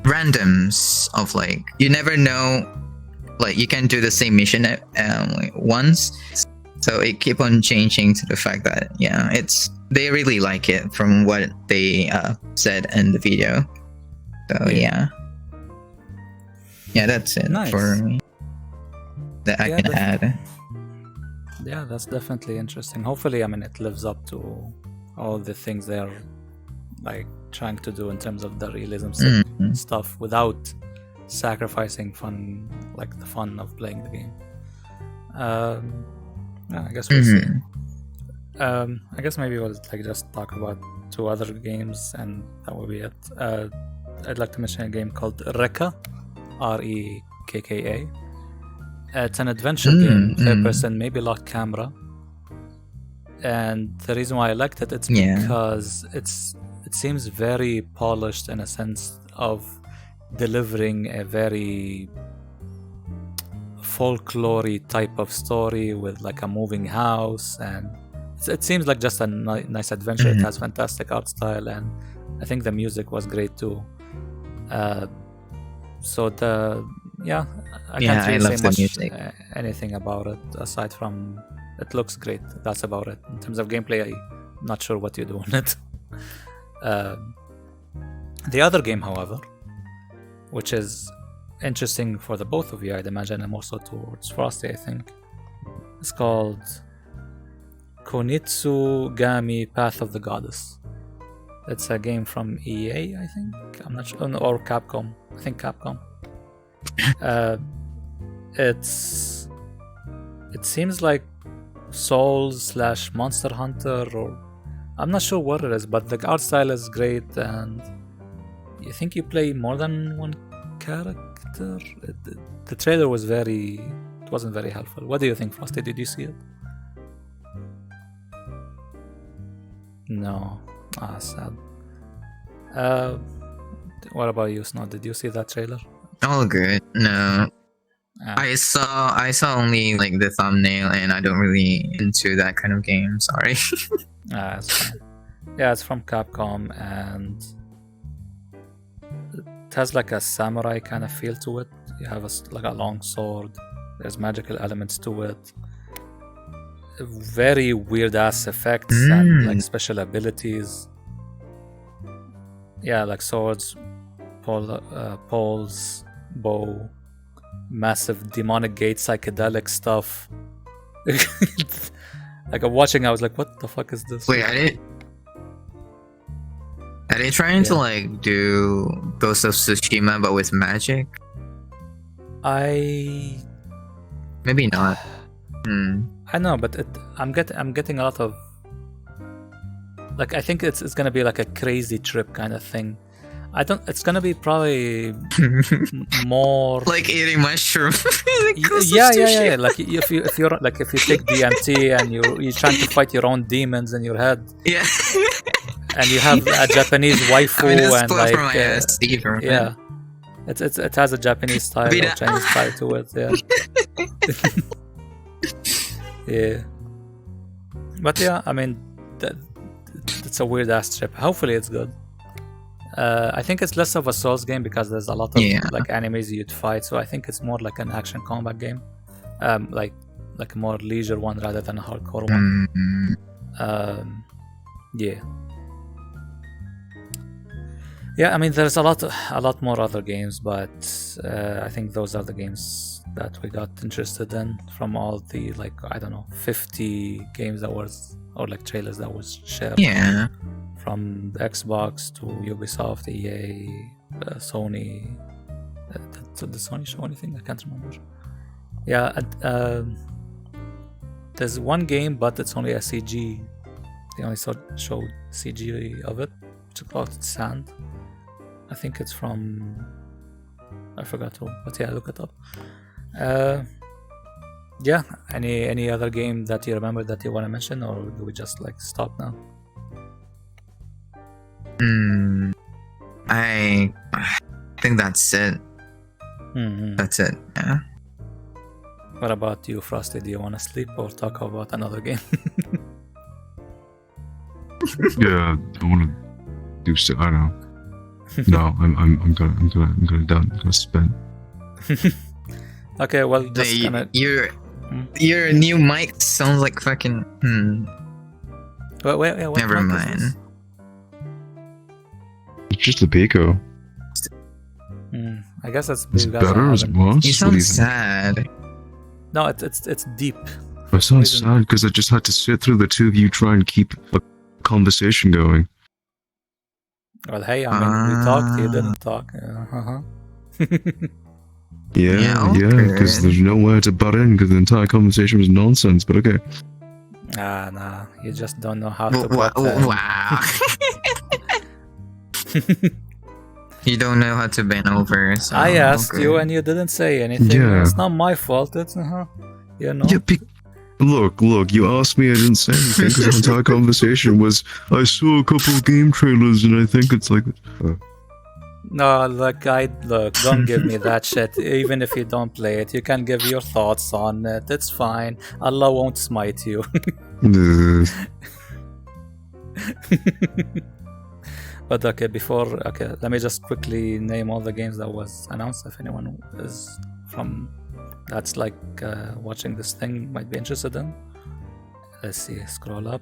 [SPEAKER 1] randoms of you never know, you can do the same mission once, so it keep on changing to the fact that they really like it from what they said in the video. So yeah, that's it for me that I can add.
[SPEAKER 2] Yeah, that's definitely interesting. Hopefully, it lives up to all the things they're trying to do in terms of the realism stuff without sacrificing fun, the fun of playing the game. I guess we'll see. I guess maybe we'll just talk about two other games, and that will be it. I'd like to mention a game called Rekka, REKKA. It's an adventure game, third person, maybe locked camera. And the reason why I liked it, it's because it seems very polished in a sense of delivering a very folklore type of story with a moving house, and it seems like just a nice adventure. It has fantastic art style, and I think the music was great too. So I can't really say much anything about it aside from it looks great. That's about it. In terms of gameplay, I'm not sure what you do on it. The other game, however, which is interesting for the both of you, I'd imagine, and more so towards Frosty, I think, is called Konitsu Gami Path of the Goddess. It's a game from EA, I think. I'm not sure, or Capcom. I think Capcom. It seems like Souls / Monster Hunter, or I'm not sure what it is, but the art style is great, and you think you play more than one character. The trailer wasn't very helpful. What do you think, Frosty? Did you see it? No. Sad. What about you, Snow? Did you see that trailer?
[SPEAKER 1] All good. No. I saw only the thumbnail, and I don't really into that kind of game. Sorry.
[SPEAKER 2] That's fine. Yeah, it's from Capcom, and it has a samurai kind of feel to it. You have a long sword. There's magical elements to it. Very weird ass effects and special abilities. Yeah, like swords, poles, bow, massive demonic gate, psychedelic stuff. Like I'm watching, I was like, what the fuck is this?
[SPEAKER 1] Wait, are they trying to like do Ghost of Tsushima but with magic? Maybe not.
[SPEAKER 2] I know, but I'm getting a lot of, like, I think it's gonna be like a crazy trip kind of thing. It's gonna be probably more
[SPEAKER 1] like eating mushrooms.
[SPEAKER 2] yeah. Like if you take DMT and you're trying to fight your own demons in your head.
[SPEAKER 1] Yeah.
[SPEAKER 2] And you have a Japanese waifu and like yeah. It has a Japanese style or Chinese style to it, yeah. Yeah. But yeah, I mean, it's a weird ass trip. Hopefully it's good. I think it's less of a Souls game because there's a lot of like enemies you'd fight, so I think it's more like an action combat game. Like a more leisure one rather than a hardcore one. Yeah. Yeah, I mean, there's a lot more other games, but I think those are the games that we got interested in from all the, like, I don't know, 50 games that was, or like trailers that was shared.
[SPEAKER 1] Yeah.
[SPEAKER 2] From the Xbox to Ubisoft, EA, Sony. Did Sony show anything? I can't remember. Yeah, there's one game, but it's only a CG. They only showed CG of it, which is called Sand. I think it's from, I forgot who, but yeah, look it up. Yeah, any other game that you remember that you want to mention, or do we just like stop now?
[SPEAKER 1] I think that's it. That's it. Yeah.
[SPEAKER 2] What about you, Frosty? Do you want to sleep or talk about another game?
[SPEAKER 3] Yeah, I want to do so. I don't know. No, I'm gonna spend.
[SPEAKER 2] Okay, well, just
[SPEAKER 1] your new mic sounds like fucking.
[SPEAKER 2] Wait,
[SPEAKER 1] never mind.
[SPEAKER 3] It's just a Pico.
[SPEAKER 2] I guess that's
[SPEAKER 3] it's better as it was.
[SPEAKER 1] You sound sad.
[SPEAKER 2] No, it's deep.
[SPEAKER 3] I sound sad because I just had to sit through the two of you try and keep a conversation going.
[SPEAKER 2] Well, hey, I mean, we talked, you didn't talk.
[SPEAKER 3] Yeah, because there's nowhere to butt in because the entire conversation was nonsense, but okay.
[SPEAKER 2] Nah, you just don't know how to
[SPEAKER 1] wow. You don't know how to bend over, so...
[SPEAKER 2] I asked you and you didn't say anything.
[SPEAKER 3] Yeah.
[SPEAKER 2] It's not my fault, it's, you know.
[SPEAKER 3] Yeah, Look, you asked me, I didn't say anything because the entire conversation was, I saw a couple of game trailers and I think it's like...
[SPEAKER 2] No, look, don't give me that shit. Even if you don't play it, you can give your thoughts on it. It's fine. Allah won't smite you. But okay, let me just quickly name all the games that was announced. If anyone is from that's like watching this thing might be interested in. Let's see, scroll up,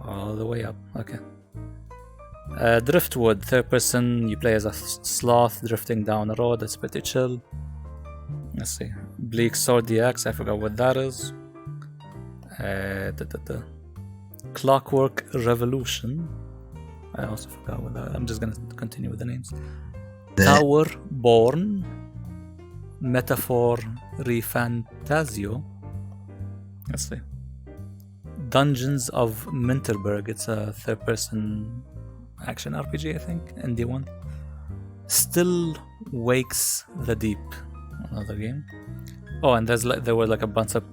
[SPEAKER 2] all the way up. Okay. Driftwood, third person. You play as a sloth drifting down a road. It's pretty chill. Let's see. Bleak Sword DX. I forgot what that is. Clockwork Revolution. I also forgot what that. I'm just gonna continue with the names. Tower Born. Metaphor Refantasio. Let's see. Dungeons of Minterberg. It's a third-person action RPG, I think, indie one. Still Wakes the Deep. Another game. Oh, and there were like a bunch of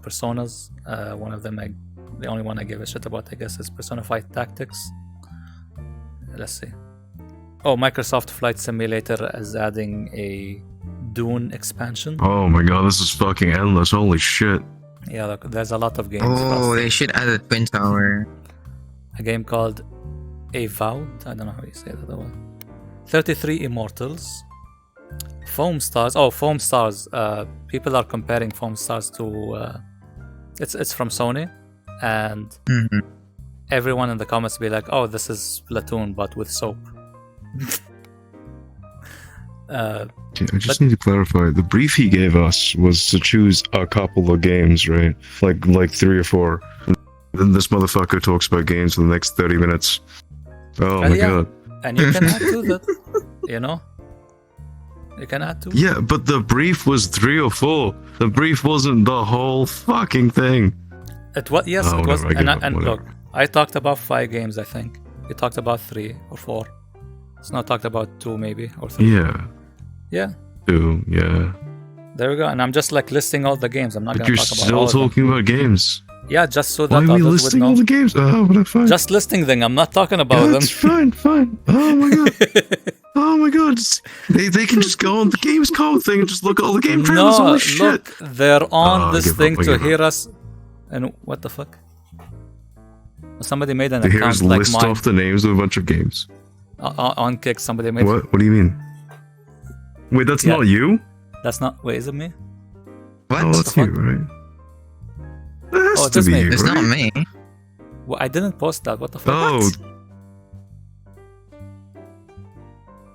[SPEAKER 2] personas. One of them, the only one I give a shit about, I guess, is Persona 5 Tactics. Let's see. Oh, Microsoft Flight Simulator is adding a Dune expansion.
[SPEAKER 3] Oh my god, this is fucking endless. Holy shit.
[SPEAKER 2] Yeah, look, there's a lot of games.
[SPEAKER 1] Oh, they should add a Twin Tower.
[SPEAKER 2] A game called Avowed. I don't know how you say that one. 33 Immortals. Foam Stars. Oh, Foam Stars. People are comparing Foam Stars to... it's from Sony. And everyone in the comments be like, "Oh, this is Splatoon but with soap."
[SPEAKER 3] Okay, I just need to clarify. The brief he gave us was to choose a couple of games, right? Like 3 or 4. And then this motherfucker talks about games for the next 30 minutes. Oh my god.
[SPEAKER 2] And you can add to that, you know? You can add to it.
[SPEAKER 3] Yeah, but the brief was 3 or 4. The brief wasn't the whole fucking thing.
[SPEAKER 2] It was, yes,
[SPEAKER 3] Oh,
[SPEAKER 2] it was.
[SPEAKER 3] whatever, I give up,
[SPEAKER 2] And
[SPEAKER 3] whatever.
[SPEAKER 2] look, I talked about 5 games, I think. You talked about 3 or 4. It's not talked about 2 maybe, or 3.
[SPEAKER 3] Yeah.
[SPEAKER 2] Yeah.
[SPEAKER 3] 2, yeah.
[SPEAKER 2] There we go. And I'm just like listing all the games. I'm not
[SPEAKER 3] But
[SPEAKER 2] going
[SPEAKER 3] you're
[SPEAKER 2] to talk about all
[SPEAKER 3] still
[SPEAKER 2] of them.
[SPEAKER 3] talking about games.
[SPEAKER 2] Yeah, just so
[SPEAKER 3] Why
[SPEAKER 2] that
[SPEAKER 3] are we
[SPEAKER 2] others would
[SPEAKER 3] listing all
[SPEAKER 2] know.
[SPEAKER 3] the games? Oh, but I'm fine.
[SPEAKER 2] Just listing them. I'm not talking about them.
[SPEAKER 3] That's fine. Oh my god. Oh my god. They can just go on the Games Code thing and just look at all the game trailers.
[SPEAKER 2] No,
[SPEAKER 3] Holy shit.
[SPEAKER 2] look, they're on
[SPEAKER 3] Oh,
[SPEAKER 2] this
[SPEAKER 3] give up,
[SPEAKER 2] thing
[SPEAKER 3] I
[SPEAKER 2] to
[SPEAKER 3] give up.
[SPEAKER 2] hear us. And what the fuck? Somebody made an
[SPEAKER 3] They hear
[SPEAKER 2] account
[SPEAKER 3] us
[SPEAKER 2] like
[SPEAKER 3] list
[SPEAKER 2] mine.
[SPEAKER 3] off the names of a bunch of games.
[SPEAKER 2] On Kick, somebody made.
[SPEAKER 3] What? What do you mean? Wait, that's
[SPEAKER 2] Yeah.
[SPEAKER 3] not you?
[SPEAKER 2] That's not. Wait, is it me?
[SPEAKER 1] What?
[SPEAKER 3] Oh, that's
[SPEAKER 2] the
[SPEAKER 3] you,
[SPEAKER 2] fuck?
[SPEAKER 3] right? That has
[SPEAKER 2] Oh,
[SPEAKER 3] to
[SPEAKER 2] it's
[SPEAKER 3] be
[SPEAKER 2] me.
[SPEAKER 3] you,
[SPEAKER 1] It's
[SPEAKER 3] right?
[SPEAKER 1] not me.
[SPEAKER 2] Well, I didn't post that. What the fuck?
[SPEAKER 3] Oh,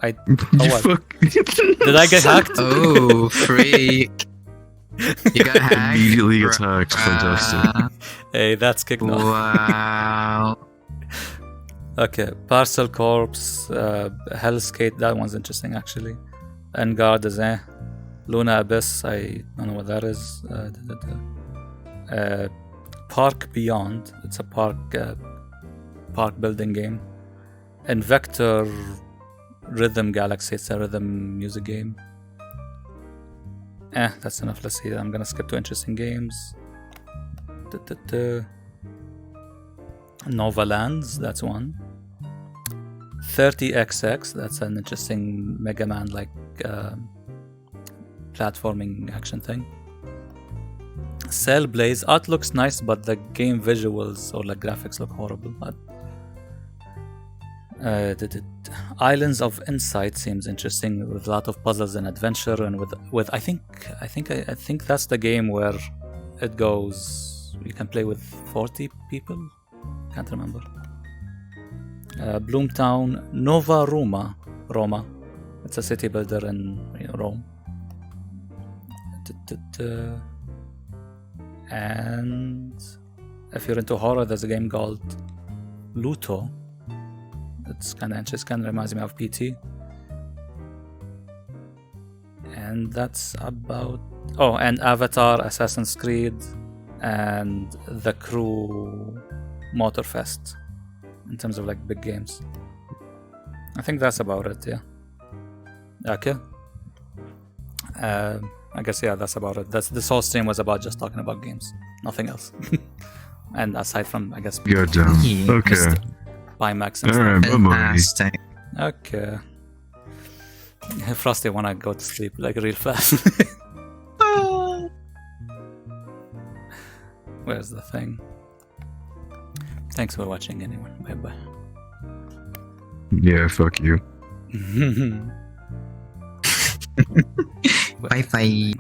[SPEAKER 2] I.
[SPEAKER 3] you
[SPEAKER 2] what?
[SPEAKER 3] fuck.
[SPEAKER 2] Did I get hacked?
[SPEAKER 1] Oh, freak. You got hacked.
[SPEAKER 3] Immediately gets hacked. Fantastic.
[SPEAKER 2] Hey, that's Kick now.
[SPEAKER 1] Wow.
[SPEAKER 2] Okay, Parcel Corps, Hellskate. That one's interesting actually. Engard is Luna Abyss. I don't know what that is. Park Beyond. It's a park building game. And Vector Rhythm Galaxy. It's a rhythm music game. That's enough. Let's see. I'm gonna skip to interesting games. Nova Lands. That's one. 30XX. That's an interesting Mega Man like platforming action thing. Cell Blaze. Art looks nice, but the game visuals or like graphics look horrible. Islands of Insight seems interesting with a lot of puzzles and adventure, and with I think that's the game where it goes. You can play with 40 people. Can't remember. Bloomtown, Nova Roma. It's a city builder in Rome. And if you're into horror, there's a game called Luto. It's kind of interesting. Kind of reminds me of PT. And that's about. Oh, and Avatar, Assassin's Creed, and The Crew, Motorfest. In terms of like big games, I think that's about it. Yeah. Okay. I guess that's about it. This whole stream was about just talking about games, nothing else. And aside from, I guess,
[SPEAKER 3] You're down.
[SPEAKER 1] Yeah.
[SPEAKER 3] Okay.
[SPEAKER 2] Pimax and
[SPEAKER 3] Alright,
[SPEAKER 2] stuff.
[SPEAKER 3] bye-bye.
[SPEAKER 1] Fantastic.
[SPEAKER 2] Okay. Frosty wanna go to sleep like real fast. Where's the thing? Thanks for watching anyway. Bye bye.
[SPEAKER 3] Yeah, fuck you.
[SPEAKER 1] Bye bye.